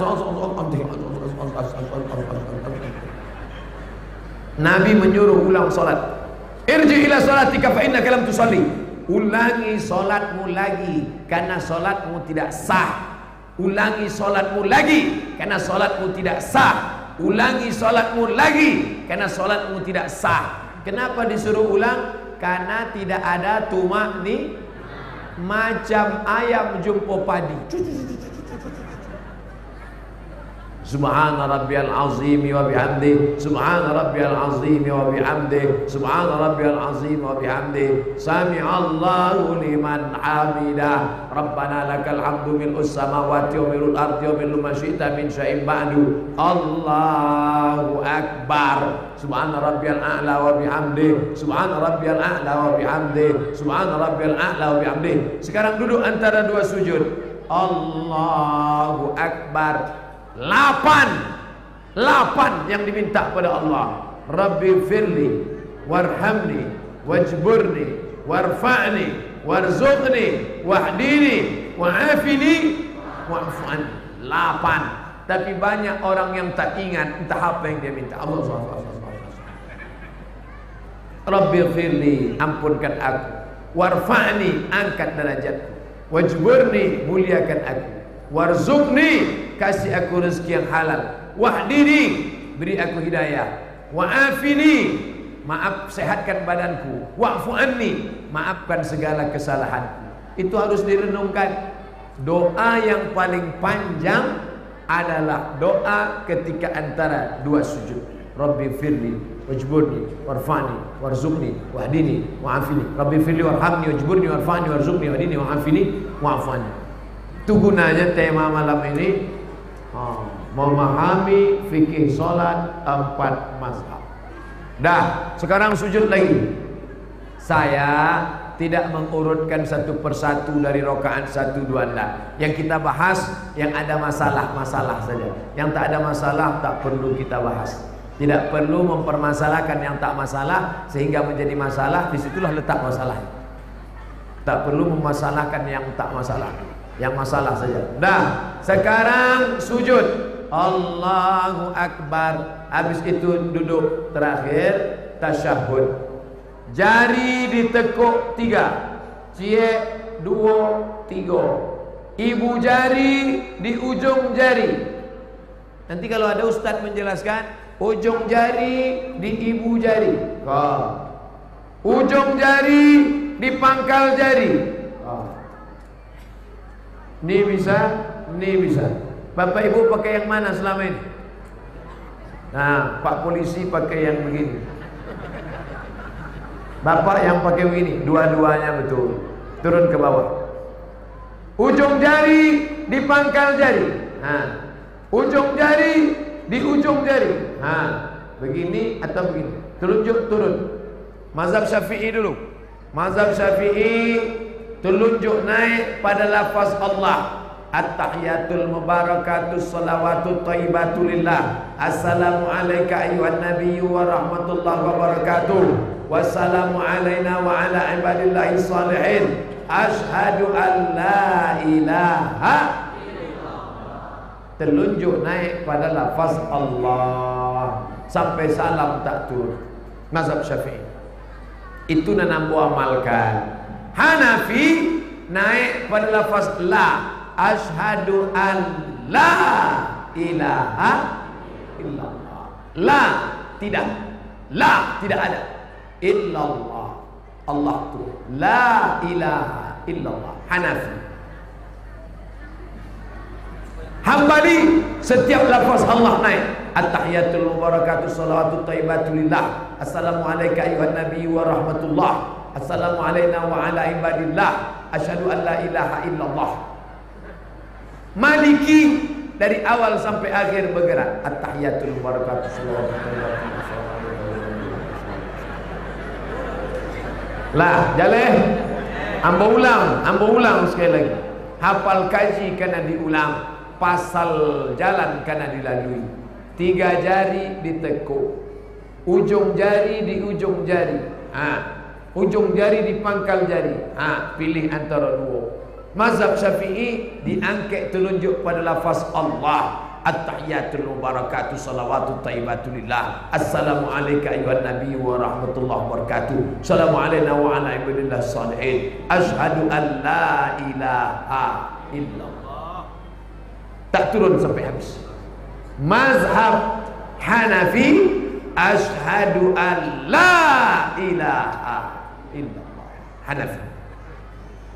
Nabi menyuruh ulang solat. Irji ila salatika fa innaka lam tusalli. Ulangi solatmu lagi karena solatmu tidak sah. Ulangi solatmu lagi karena solatmu tidak sah. Ulangi solatmu lagi karena solatmu tidak sah. Kenapa disuruh ulang? Karena tidak ada tumak ni, macam ayam jumpa padi. Subhana rabbiyal azim wa bihamdi, subhana rabbiyal azim wa bihamdi, subhana rabbiyal azim wa bihamdi. Sami'allahu liman hamidah. Rabbana lakal hamdu mil'us samawati wa mil'ul ardi wa mil'u ma syi'ta min syai'in ba'du. Allahu akbar. Subhana rabbiyal a'la wa bihamdi, subhana rabbiyal a'la wa bihamdi, subhana rabbiyal a'la wa bihamdi. Sekarang duduk antara dua sujud. Allahu akbar. 8 yang diminta pada Allah. Rabbi firli warhamni wajburni warfa'ni warzuqni wahdini wa'afini wa'fu'an. 8. Tapi banyak orang yang tak ingat entah apa yang dia minta. Allah SWT. Rabbi firli, ampunkan aku. Warfa'ni, angkat derajatku. Wajburni, muliakan aku. Warzuqni, kasih aku rezeki yang halal. Wahdini, beri aku hidayah. Wa'afini, maaf, sehatkan badanku. Wa'fu anni, maafkan segala kesalahanku. Itu harus direnungkan. Doa yang paling panjang adalah doa ketika antara dua sujud. Rabbi firli wajburni warfani warzuqni wahdini wa'afini. Rabbi firli warhamni wajburni warfani warzuqni wahdini wa'afini wa'afani. Itu gunanya tema malam ini, memahami fikih solat 4 mazhab. Dah, sekarang sujud lagi. Saya tidak mengurutkan satu persatu dari rakaat 1, 2 enggak. Yang kita bahas yang ada masalah-masalah saja. Yang tak ada masalah tak perlu kita bahas. Tidak perlu mempermasalahkan yang tak masalah sehingga menjadi masalah. Disitulah letak masalahnya. Tak perlu memasalahkan yang tak masalah. Yang masalah saja. Dah, sekarang sujud. Allahu akbar. Habis itu duduk terakhir tasyahud. Jari ditekuk 3. Cie 2, 3. Ibu jari di ujung jari. Nanti kalau ada ustaz menjelaskan, ujung jari di ibu jari. Ujung jari di pangkal jari. Ini bisa, ini bisa. Bapak ibu pakai yang mana selama ini? Nah, Pak polisi pakai yang begini. Bapak yang pakai begini, dua-duanya betul. Turun ke bawah. Ujung jari di pangkal jari. Nah, ujung jari di ujung jari. Nah, begini atau begini. Telunjuk turun. Mazhab Syafi'i dulu. Mazhab Syafi'i telunjuk naik pada lafaz Allah. At-tahiyatul mubarakatus salawatut thayyibatulillah. Assalamu alayka ayyuhan nabiyyu wa rahmatullahi wa barakatuh. Wassalamu alayna wa ala ibadillahi salihin. Ashhadu an la ilaha illallah. Telunjuk naik pada lafaz Allah sampai salam tak turun. Mazhab Syafi'i. Itu nanambu amalkan. Hanafi naik pada lafaz la. Ashhadu an la ilaha illallah. La tidak. La tidak ada. Illallah. Allah tu. La ilaha illallah. Hanafi. Hambali setiap lafaz Allah naik. At-tahiyatul mubarakatus salawatut thayyibatulillah. Assalamu alayka ayyuhan nabiyyu wa rahmatullah. Assalamu alayna wa ala ibadillah. Asyhadu an la ilaha illallah. Maliki dari awal sampai akhir bergerak. At-tahiyatul mubarakatuh salawatut thayyibatulillah. Lah, jalan. Ambo ulang sekali lagi. Hafal kaji kena diulang, pasal jalan kena dilalui. 3 jari ditekuk, ujung jari di ujung jari, ujung jari di pangkal jari. Pilih antara dua. Mazhab Syafi'i diangkat telunjuk pada lafaz Allah. At-tahiyatul mubarakatuh salawatut thayyibatulillah. Assalamu alayka ayuhan nabi wa rahmatullahi wabarakatuh. Assalamu alayna wa ala ibadillah salihin. Ashhadu an la ilaha illallah. Tak turun sampai habis. Mazhab Hanafi, ashhadu an la ilaha illallah. Hanafi.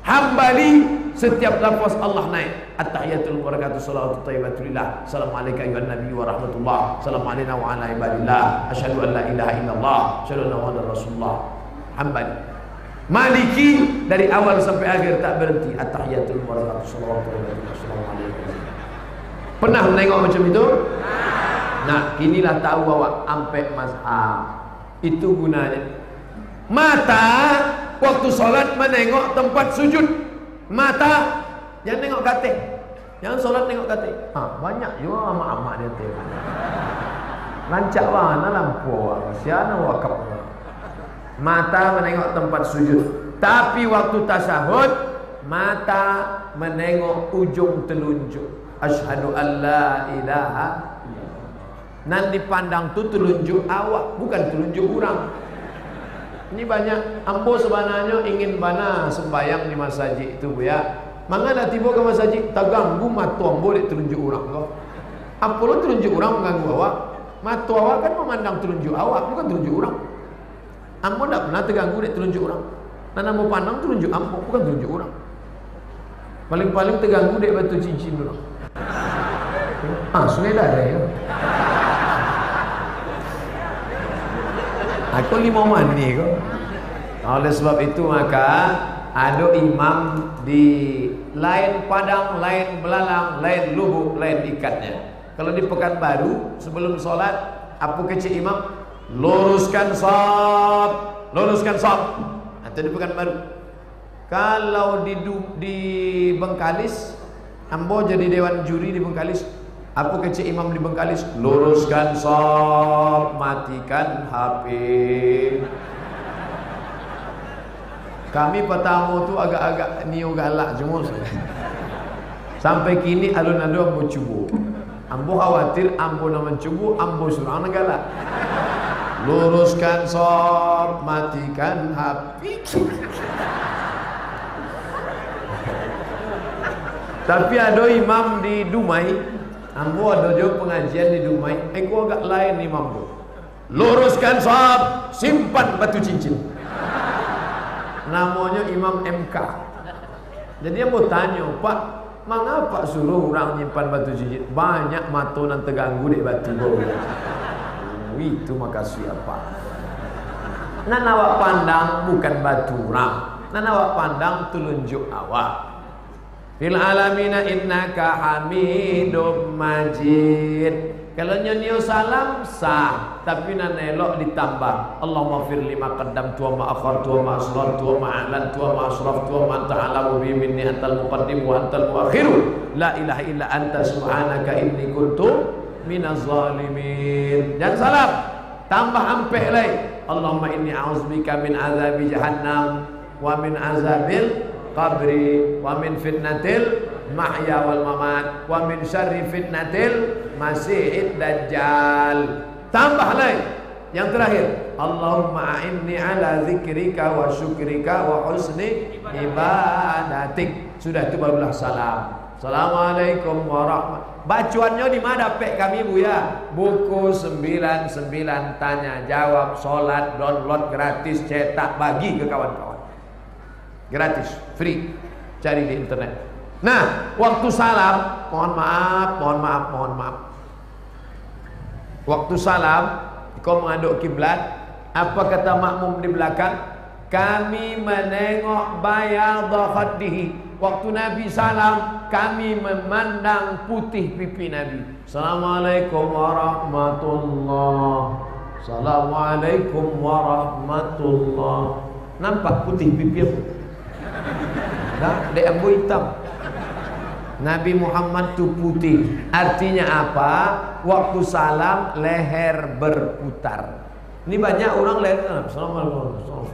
Hambali, setiap lafaz Allah naik. At-tahiyatul mubarakatuh salawatut thayyibatulillah. Assalamualaikum ayuhan nabi wa rahmatullah. Assalamualaikum wa ala ibadillah. Asyhadu an la ilaha illallah. Asyhadu anna muhammadar rasulullah. Hambali. Maliki dari awal sampai akhir tak berhenti. At-tahiyatul mubarakatuh salawatut thayyibatulillah. Assalamualaikum. Pernah menengok macam itu? Nah, inilah tahu bahwa ampe mazhab itu gunanya. Mata waktu solat menengok tempat sujud. Mata jangan nengok katil. Jangan solat nengok katil. Banyak juga amak-amak dia tengok. Lancak mana lampu kasihan wakaf. Mata menengok tempat sujud. Tapi waktu tasyahud mata menengok ujung telunjuk. Asyhadu an la ilaha illallah. Nanti pandang tu telunjuk awak, bukan telunjuk orang. Ini banyak ambo sebenarnya ingin bana sembayang di masjid itu, Bu ya. Mangga nak tiba ke masjid tak ganggu mata ambo dek telunjuk orang kau. Apa lo telunjuk orang mengganggu awak? Mata awak kan memandang telunjuk awak, bukan telunjuk orang. Ambo tak pernah terganggu dek telunjuk orang. Dan ambo pandang telunjuk ambo, bukan telunjuk orang. Paling-paling terganggu dek batu cincin orang. Sungai dah ya. Aku lima mani kok. Oleh sebab itu maka ada imam di lain padang, lain belalang, lain lubuk, lain ikatnya. Kalau di Pekanbaru sebelum solat, apa kecil imam? Luruskan shaf, luruskan shaf. Atau di Pekanbaru. Kalau di Bengkalis, ambo jadi dewan juri di Bengkalis. Apa kecil imam di Bengkalis? Luruskan shaf, matikan HP. Kami pertama tu agak-agak niu galak cuma sampai kini alun-alun ambo cubu. Ambo khawatir ambo nak mencubu, ambo surang nak galak. Luruskan shaf, matikan HP. Tapi ada imam di Dumai, ambo ada juga pengajian di Dumai. Aku agak lain imam tu. Luruskan shaf, simpan batu cincin. Namanya Imam MK. Jadi ambo tanya, Pak, mengapa suruh orang nyimpan batu cincin? Banyak mata nan terganggu dek batu bau. Itu makasih apa? Nan awak pandang bukan batu orang. Nan awak pandang telunjuk awak. Fil alamina innaka hamidum majid. Kalau nyanyi salam sah, tapi nan elok ditambah. Allahumma fir lima qaddamtu wa ma akhartu wa ma asrartu wa ma a'lantu wa ma asraftu wa ma anta a'lamu bi minni antal muqaddim wa antal muakhir. La ilaha illa anta subhanaka inni kuntu minaz zalimin. Dan salam tambah ampek lagi. Allahumma inni a'udzubika min azabi jahannam wa min azabil qabri wa min fitnatil mahya wal mamat wa min syarri fitnatil masiihid dajjal. Tambah lagi yang terakhir, Allahumma a'inni ala zikrika wa syukrika wa husni ibadatik. Sudah itu barulah salam. Assalamualaikum warahmatullahi. Bacuannya di mana pek kami Bu ya? Buku 99 tanya jawab solat download gratis, cetak bagi ke kawan-kawan. Gratis, free. Cari di internet. Nah, waktu salam, mohon maaf. Waktu salam, kau menghadap kiblat, apa kata makmum di belakang? Kami menengok bayadha khaddihi. Waktu Nabi salam, kami memandang putih pipi Nabi. Assalamualaikum warahmatullahi. Assalamualaikum warahmatullahi. nampak putih pipir. Nah, dek ambo hitam. Nabi Muhammad tu putih. Artinya apa? Waktu salam leher berputar. Ini banyak orang leher. Assalamualaikum.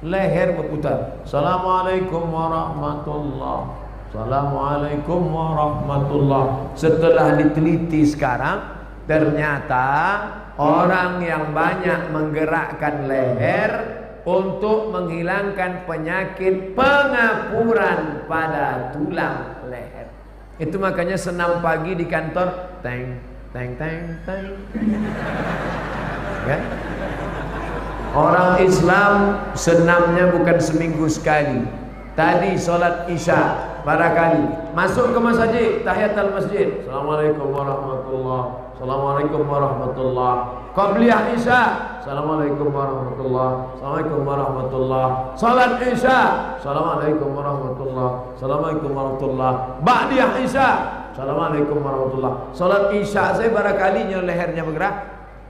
Leher berputar. Assalamualaikum warahmatullah. Assalamualaikum warahmatullah. Setelah diteliti sekarang, ternyata orang yang banyak menggerakkan leher untuk menghilangkan penyakit pengapuran pada tulang leher. Itu makanya senam pagi di kantor, teng teng teng teng. Kan? Orang Islam senamnya bukan seminggu sekali. Tadi solat Isya barangkali masuk ke masjid, tahiyatul masjid. Assalamualaikum warahmatullah. Assalamualaikum warahmatullah. Qabliyah Isya. Assalamualaikum warahmatullah. Assalamualaikum warahmatullah. Salat Isya. Assalamualaikum warahmatullah. Assalamualaikum warahmatullah. Ba'diyah Isya. Assalamualaikum warahmatullah. Salat Isya saya barangkali lehernya bergerak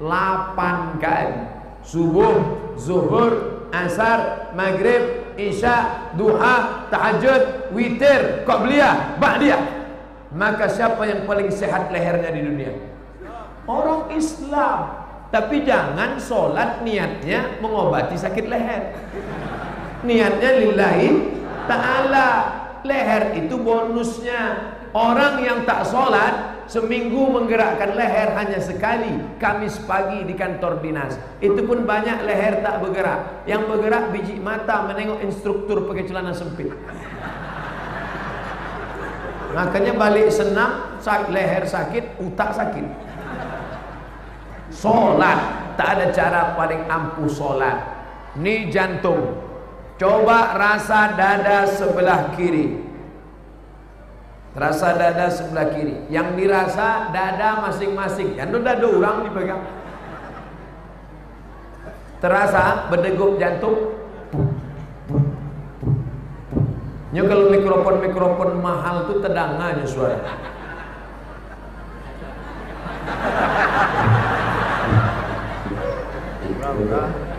8 kali. Subuh, zuhur, asar, maghrib, isya, duha, tahajud, witir, qabliyah, ba'diyah. Maka siapa yang paling sehat lehernya di dunia? Orang Islam. Tapi jangan sholat niatnya mengobati sakit leher. Niatnya lillahi ta'ala. Leher itu bonusnya. Orang yang tak sholat seminggu menggerakkan leher hanya sekali, Kamis pagi di kantor dinas. Itu pun banyak leher tak bergerak. Yang bergerak biji mata menengok instruktur pakai celana sempit. Makanya balik senam, leher sakit, utak sakit. Sholat, tak ada cara paling ampuh sholat. Ini jantung. Coba rasa dada sebelah kiri. Rasa dada sebelah kiri. Yang dirasa dada masing-masing. Yang dada orang dipegang. Terasa berdegup jantung. Ini kalau mikrofon mahal tuh tedangannya suara.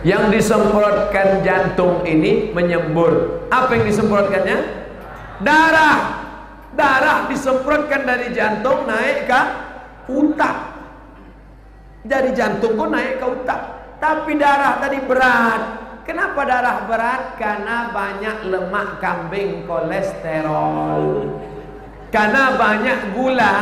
Yang disemprotkan jantung ini menyembur. Apa yang disemprotkannya? Darah. Darah disemprotkan dari jantung naik ke utak. Dari jantung pun naik ke utak. Tapi darah tadi berat. Kenapa darah berat? Karena banyak lemak kambing, kolesterol. Karena banyak gula,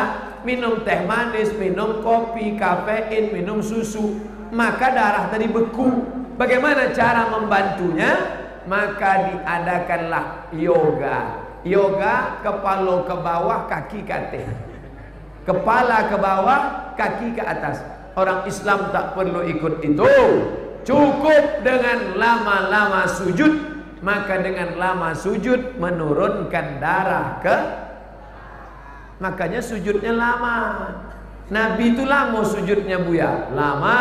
minum teh manis, minum kopi, kafein, minum susu. Maka darah tadi beku. Bagaimana cara membantunya? Maka diadakanlah yoga. Yoga, kepala ke bawah, kaki ke atas. Kepala ke bawah, kaki ke atas. Orang Islam tak perlu ikut itu. Cukup dengan lama-lama sujud. Maka dengan lama sujud menurunkan darah ke. Makanya sujudnya lama. Nabi itu lama sujudnya Buya. Lama.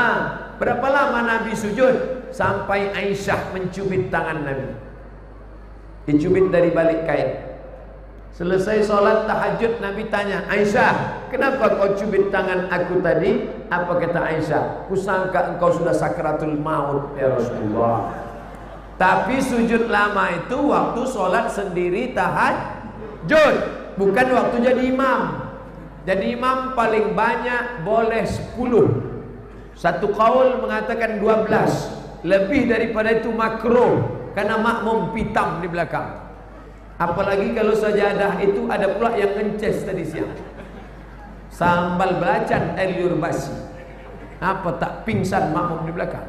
Berapa lama Nabi sujud? Sampai Aisyah mencubit tangan Nabi. Dicubit dari balik kain. Selesai sholat tahajud, Nabi tanya, Aisyah, kenapa kau cubit tangan aku tadi? Apa kata Aisyah? Kusangka engkau sudah sakratul maut ya Rasulullah. Tapi sujud lama itu waktu sholat sendiri tahajud, bukan waktu jadi imam. Jadi imam paling banyak boleh 10. Satu kaul mengatakan 12. Lebih daripada itu makruh, karena makmum pitam di belakang. Apalagi kalau sajadah itu ada pula yang ngences tadi siang. Sambal belacan eliur basi. Apa tak pingsan makmum di belakang.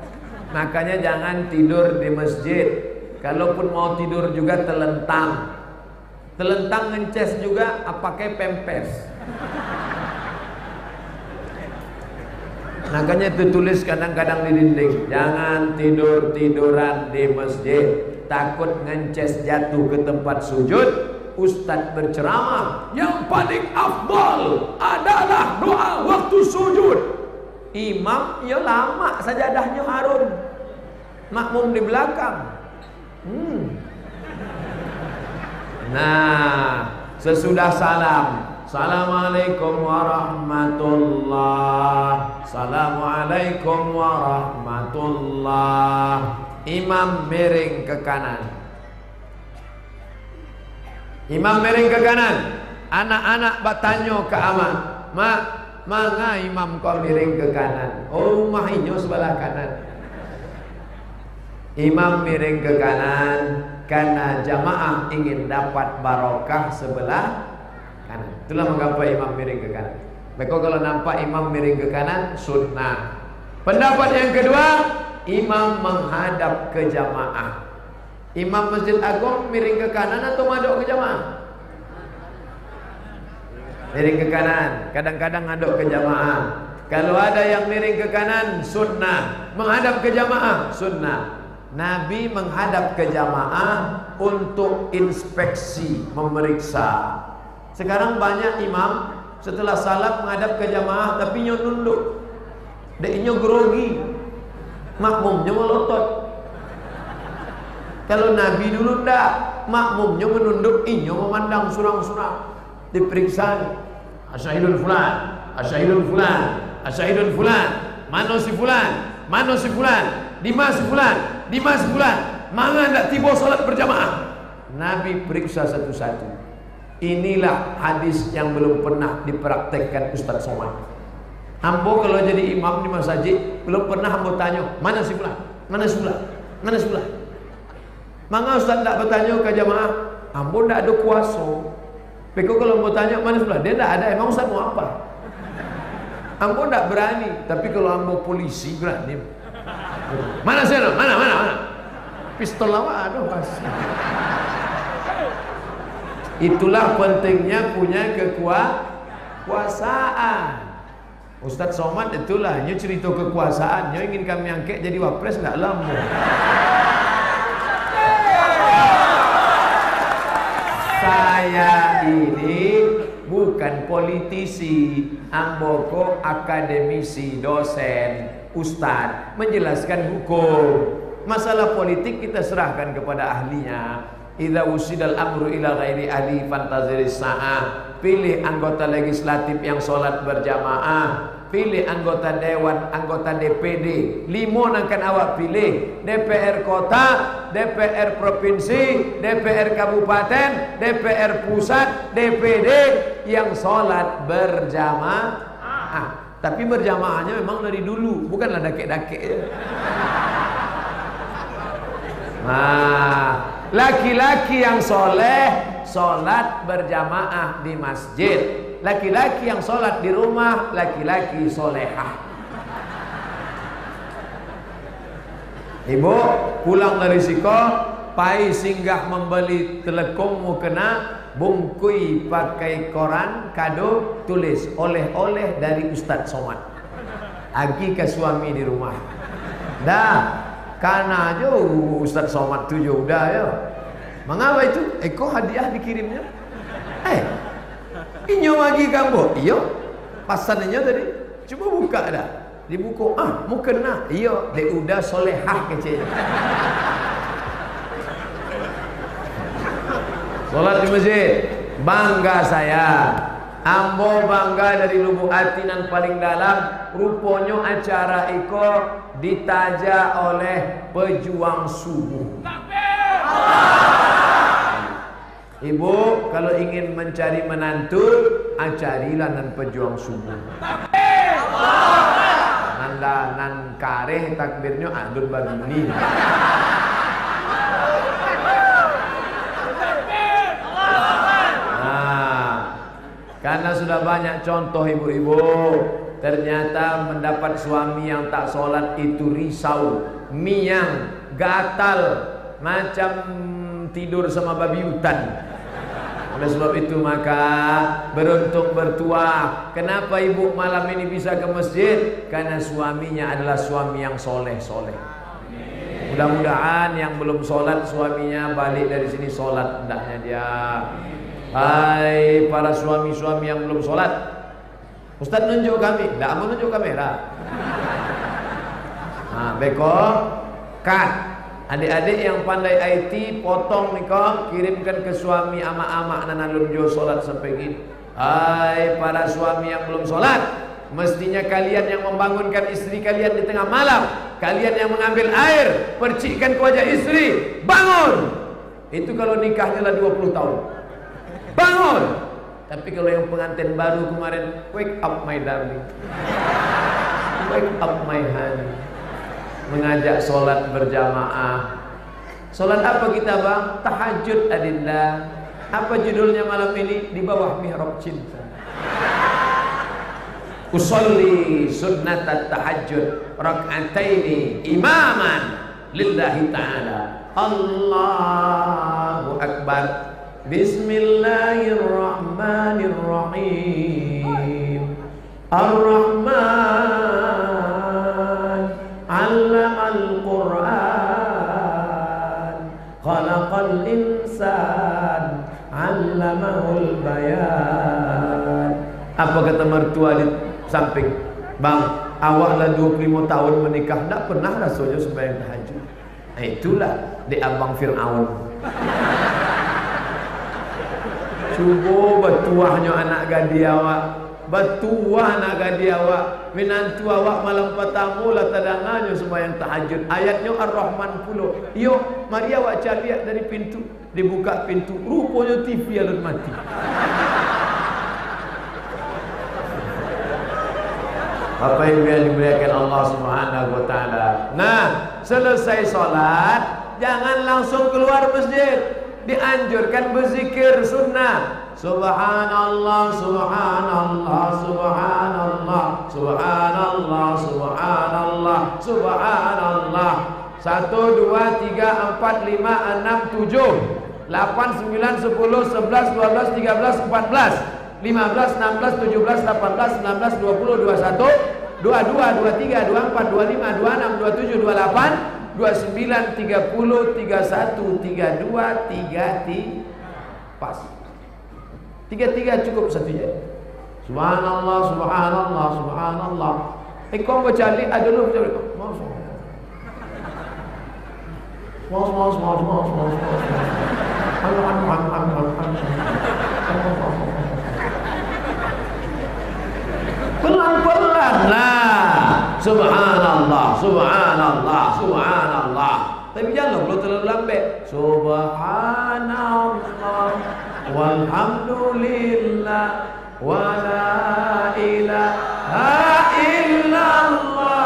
Makanya jangan tidur di masjid. Kalaupun mau tidur juga telentang. Telentang ngences juga pakai pempes. Makanya itu tulis kadang-kadang di dinding, jangan tidur-tiduran di masjid. Takut ngences jatuh ke tempat sujud. Ustadz berceramah, yang paling afdal adalah doa waktu sujud. Imam ya lama sajadahnya harun, makmum di belakang. Nah, sesudah salam, Assalamualaikum warahmatullah. Assalamualaikum warahmatullah. imam miring ke kanan. Imam miring ke kanan. Anak-anak bertanya ke amak, mak, manga imam kau miring ke kanan? Oh, rumah inyo sebelah kanan. Imam miring ke kanan karena jamaah ingin dapat barokah sebelah kanan. Itulah mengapa imam miring ke kanan. Maka kalau nampak imam miring ke kanan, sunnah. Pendapat yang kedua, imam menghadap ke jamaah. Imam Masjid Agung miring ke kanan atau madok ke jamaah? Miring ke kanan. Kadang-kadang ngadok ke jamaah. Kalau ada yang miring ke kanan, sunnah. Menghadap ke jamaah, sunnah. Nabi menghadap ke jamaah untuk inspeksi, memeriksa. Sekarang banyak imam setelah salat menghadap ke jamaah tapi nyo nunduk. Dek nyo grogi. Makmumnya melotot. Kalau Nabi dulu ndak, makmumnya menunduk, inyo memandang surang-surang. Diperiksa, asyhadul fulan, asyhadul fulan, asyhadul fulan, mana si fulan, mana si fulan, di mana si fulan, di mana si fulan, mana ndak tiba salat berjamaah. Nabi periksa satu-satu. Inilah hadis yang belum pernah dipraktekkan Ustaz Somad. Ambo kalau jadi imam di masjid belum pernah ambo tanya, mana si fulan, mana si fulan, mana si fulan. Maka Ustaz ndak bertanya ke jamaah, ambo ndak ada kuasa. Beko kalau mau tanya mana sebelah, dia tidak ada. Emang Ustaz mau apa? Ambo tidak berani. Tapi kalau ambo polisi berani. Mana sana? Mana? Pistol lama ada pasti. Itulah pentingnya punya kekuasaan. Ustaz Somad itulah. Nyo cerita kekuasaan. Nyo ingin kami angkat jadi wapres tidak lama. Saya ini bukan politisi, amboko akademisi, dosen, ustadz, menjelaskan hukum. Masalah politik kita serahkan kepada ahlinya. Idza usidal amru ila ghairi ahli fantaziris sa'ah. Pilih anggota legislatif yang sholat berjamaah. Pilih anggota dewan, anggota DPD. 5 akan awak pilih. DPR kota, DPR provinsi, DPR kabupaten, DPR pusat, DPD yang sholat berjamaah. Tapi berjamaahnya memang dari dulu, bukanlah dakek-dakek. Nah, laki-laki yang soleh sholat berjamaah di masjid. Laki-laki yang sholat di rumah, laki-laki solehah. Ibu pulang dari siko, pai singgah membeli telekung mukena, bungkui pakai koran, kado, tulis oleh-oleh dari Ustaz Somad. Agi ke suami di rumah. Dah, karena aja Ustaz Somad tujuh udah ya. Mengapa itu? Kok hadiah dikirimnya? Inyo lagi gambo, iyo pasannya tadi, coba buka dah, dibuka, mau kena, iyo, dia udah solehah kecil. Sholat di masjid, bangga saya, ambo bangga dari lubuk hati nan paling dalam, rupanya acara iko ditaja oleh pejuang subuh. Ibu kalau ingin mencari menantu, acarilah nan pejuang subuh. Nanda nan kareh takbirnya adun babini. Nah, karena sudah banyak contoh ibu-ibu, ternyata mendapat suami yang tak sholat itu risau, miang, gatal, macam tidur sama babi hutan. Oleh sebab itu maka beruntung bertuah. Kenapa ibu malam ini bisa ke masjid? Karena suaminya adalah suami yang soleh-soleh. Mudah-mudahan yang belum sholat suaminya balik dari sini sholat hendaknya dia. Hai para suami-suami yang belum sholat, Ustaz nunjuk kami, tidak mau nunjuk kamera. Nah, beko, cut. Adik-adik yang pandai IT, potong nikah, kirimkan ke suami ama-ama nanalun jo sholat sampai gini. Hai para suami yang belum sholat, mestinya kalian yang membangunkan istri kalian di tengah malam, kalian yang mengambil air percikkan ke wajah istri, bangun. Itu kalau nikahnya lah 20 tahun, bangun. Tapi kalau yang pengantin baru kemarin, wake up my darling, wake up my honey, mengajak sholat berjamaah. Sholat apa kita bang? Tahajud adillah. Apa judulnya malam ini? Di bawah mihrab cinta. Usolli sunnatat tahajud rak'ataini imaman lillahi ta'ala. Allahu Akbar. Bismillahirrahmanirrahim. Ar-Rahman 'allamal Qur'an, khalaqal insan, 'allamahul bayan. Apa kata mertua di samping? Bang, awak lah 25 tahun menikah, tak pernah rasanya sembahyang tahajud. Itulah di abang Fir'aun. Cuba betuahnya anak gadi awak, betuah anak gadi awak, menantu awak malam pertama lah tadangannya sembahyang tahajud. Ayatnya Ar-Rahman puluh. Yo, mari awak cari lihat dari pintu, dibuka pintu, rupanya TV alut mati. Apa yang dimuliakan Allah Subhanahu wa taala. Nah, selesai salat jangan langsung keluar masjid. Dianjurkan berzikir sunnah. Subhanallah, subhanallah, subhanallah, subhanallah, subhanallah, subhanallah. 1 2 3 4 5 6 7 8 9 10 11 12 13 14 15, 16, 17, 18, 19, 20, 21, 22, 23, 24, 25, 26, 27, 28, 29, 30, 31, 32, 33. Pas. 33 cukup satunya. Subhanallah, subhanallah, subhanallah. Kau baca li ada dulu baca. Pelan-pelan lah. Subhanallah, subhanallah, subhanallah. Tapi jangan perlu terlalu lambat. Subhanallah, walhamdulillah, wa la ilaha illallah,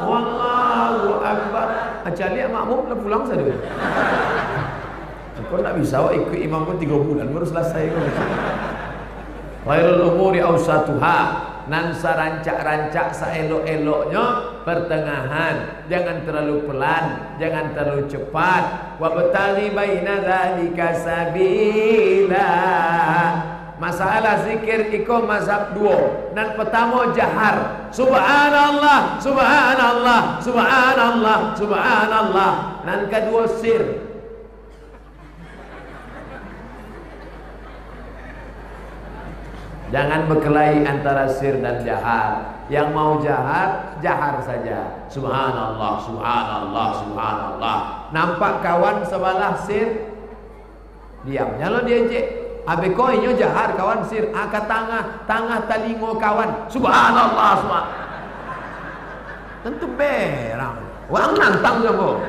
wallahu akbar. Acali makmum dah pulang saja. Kau tak bisa ikut imam pun 3 bulan baru selesai. Khairul umuri awsatuha. Nan sarancak-rancak saelok-eloknya pertengahan, jangan terlalu pelan, jangan terlalu cepat. Wa bataghi baina dzalika sabila. Masalah zikir iko mazhab 2. Nan pertama jahar, subhanallah, subhanallah, subhanallah, subhanallah. Nan kedua sir. Jangan berkelahi antara sir dan jahar. Yang mau jahar, jahar saja. Subhanallah, subhanallah, subhanallah. Nampak kawan sebelah sir, diam. Nyalo dia cek. Abe koinyo jahar kawan sir. Angkat tangah talingo kawan. Subhanallah, subhanallah. Tentu berang. Wang nantang kamu.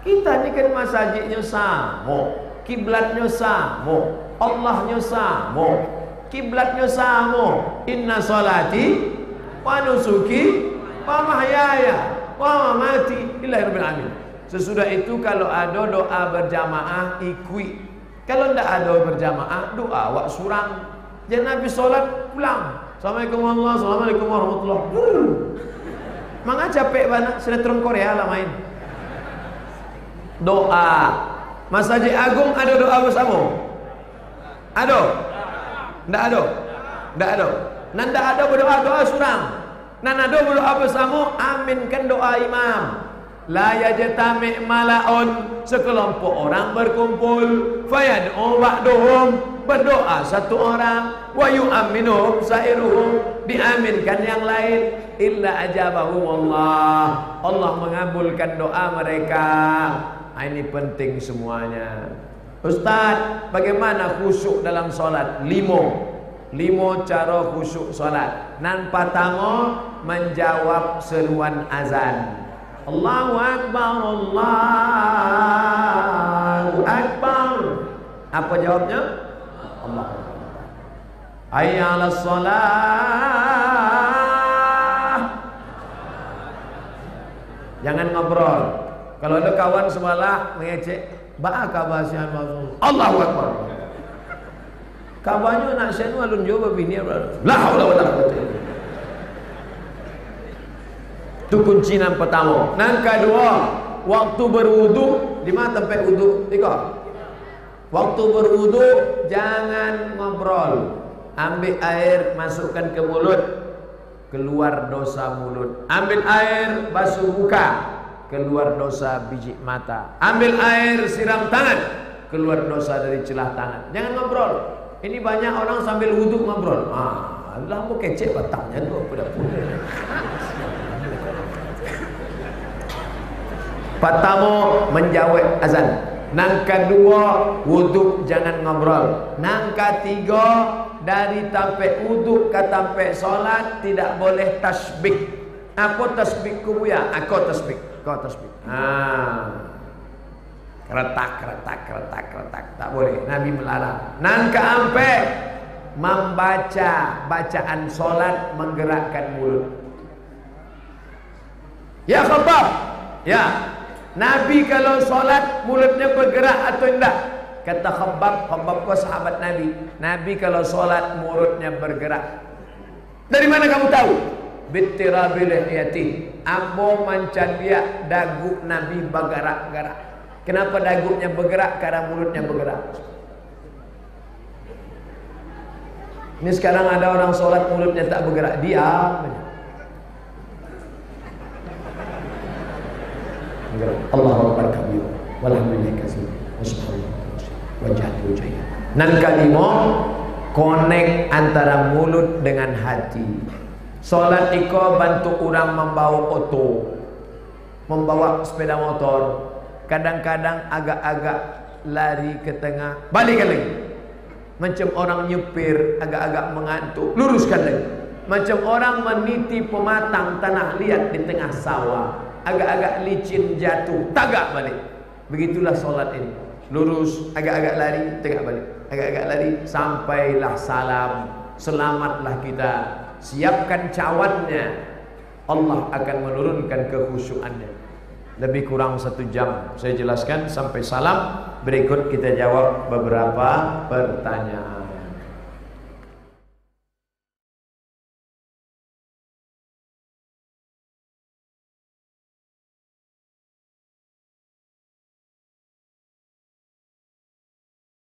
Kita ni kan masjidnya sama. Kiblatnya sama, Allahnya sama, kiblatnya sama. Inna salati wa nusuki wa mahyaya wa mamati lillahi rabbil alamin. Sesudah itu kalau ada doa berjamaah ikui. Kalau tidak ada berjamaah doa awak surang. Jangan habis solat pulang. Assalamualaikum warahmatullahi wabarakatuh. Assalamualaikum warahmatullahi wabarakatuh. Manga capek banget sinetron Korea lah main. Doa Masjid Agung ada doa bersama? Ada? Tidak ada? Tidak ada. Nan tidak ada berdoa doa surang. Nan ada berdoa bersama, aminkan doa imam. La yajtami' malaun, sekelompok orang berkumpul, fayad'u ba'duhum, berdoa satu orang, wa yu'minuhum sairuhum, diaminkan yang lain, illa ajabahum Allah. Allah mengabulkan doa mereka. Ini penting semuanya. Ustaz, bagaimana khusyuk dalam solat? 5. 5 cara khusyuk solat. Nan pertama menjawab seruan azan. Allahu Akbar, Allahu Akbar. Apa jawabnya? Allah. Hayya 'alas shalah. Jangan ngobrol. Kalau ada kawan semalah mengecek, "Ba kabasian Rasul." Allahu Akbar. Kawannya nak syanu alun jawab bini la haula wala quwwata illa billah. Itu kunci yang pertama. Yang kedua, waktu berwudu, di mana tempat wudu? Waktu berwudu jangan ngobrol. Ambil air, masukkan ke mulut, keluar dosa mulut. Ambil air, basuh muka, keluar dosa biji mata. Ambil air, siram tangan, keluar dosa dari celah tangan. Jangan ngobrol. Ini banyak orang sambil wudhu ngobrol. Allah mau kecek batangnya tu apa dah. Pertama menjawab azan. Nang kedua wudhu jangan ngobrol. Nang ketiga dari tampai wudhu ke tampai solat tidak boleh tasbih. Aku tasbih kubuya, aku tasbih, kau tasbih. Keretak tak boleh. Nabi melarang. Nang keempat membaca bacaan solat menggerakkan mulut. Ya Khabbab, ya Nabi kalau solat mulutnya bergerak atau tidak? Kata Khabbab kau sahabat Nabi. Nabi kalau solat mulutnya bergerak. Dari mana kamu tahu? Bittirabil lihiyati. Ambo mancan dia dagu Nabi bergerak-gerak. Kenapa dagunya bergerak? Karena mulutnya bergerak. Ini sekarang ada orang solat mulutnya tak bergerak, diam. Allahu Akbar kabir, walhamdulillah katsir, wajhatu wajhiyah. Nan kalimo connect antara mulut dengan hati. Solat iko bantu orang membawa oto, membawa sepeda motor. Kadang-kadang agak-agak lari ke tengah, balikkan lagi. Macam orang nyupir agak-agak mengantuk, luruskan lagi. Macam orang meniti pematang tanah liat di tengah sawah, agak-agak licin jatuh, tagak balik. Begitulah solat ini. Lurus, agak-agak lari, tegak balik. Agak-agak lari, sampailah salam. Selamatlah kita. Siapkan cawannya. Allah akan menurunkan kekhusyuannya. Lebih kurang 1 jam saya jelaskan sampai salam. Berikut kita jawab beberapa pertanyaan.